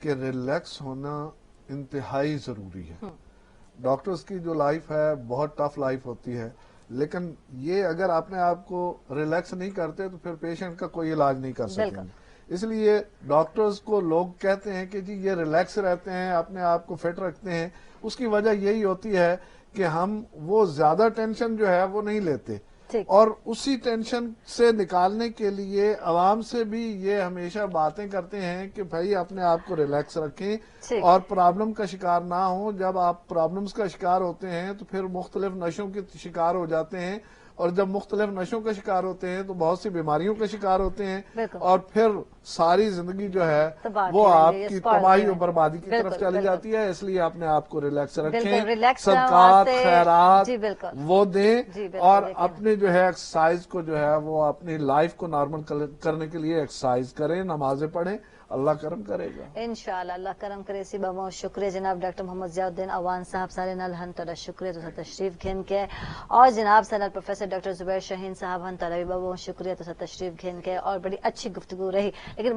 Speaker 2: کہ ریلیکس ہونا انتہائی ضروری ہے. ڈاکٹرز کی جو لائف ہے بہت ٹف لائف ہوتی ہے, لیکن یہ اگر اپنے آپ کو ریلیکس نہیں کرتے تو پھر پیشنٹ کا کوئی علاج نہیں کر سکتے. اس لیے ڈاکٹرز کو لوگ کہتے ہیں کہ جی یہ ریلیکس رہتے ہیں, اپنے آپ کو فٹ رکھتے ہیں. اس کی وجہ یہی ہوتی ہے کہ ہم وہ زیادہ ٹینشن جو ہے وہ نہیں لیتے, اور اسی ٹینشن سے نکالنے کے لیے عوام سے بھی یہ ہمیشہ باتیں کرتے ہیں کہ بھائی اپنے آپ کو ریلیکس رکھیں اور پرابلم کا شکار نہ ہوں. جب آپ پرابلمز کا شکار ہوتے ہیں تو پھر مختلف نشوں کے شکار ہو جاتے ہیں, اور جب مختلف نشوں کا شکار ہوتے ہیں تو بہت سی بیماریوں کا شکار ہوتے ہیں, اور پھر ساری زندگی جو ہے وہ آپ کی تباہی اور بربادی کی طرف چلی جاتی ہے. اس لیے اپنے آپ کو ریلیکس رکھیں, صدقات خیرات وہ دیں, اور اپنے جو ہے ایکسرسائز کو جو ہے وہ اپنی لائف کو نارمل کرنے کے لیے ایکسرسائز کریں, نمازیں پڑھیں, اللہ کرم کرے گا
Speaker 1: انشاءاللہ. اللہ کرم کرے. اسی بہت شکریہ جناب ڈاکٹر محمد ضیاء الدین اوان صاحب سارے نال ہن تڑا شکریہ تو تشریف گھن کے, اور جناب سنل پروفیسر ڈاکٹر زبیر شاہین صاحب ہن تڑا بھی بہت شکریہ تو تشریف گھن کے, اور بڑی اچھی گفتگو رہی. لیکن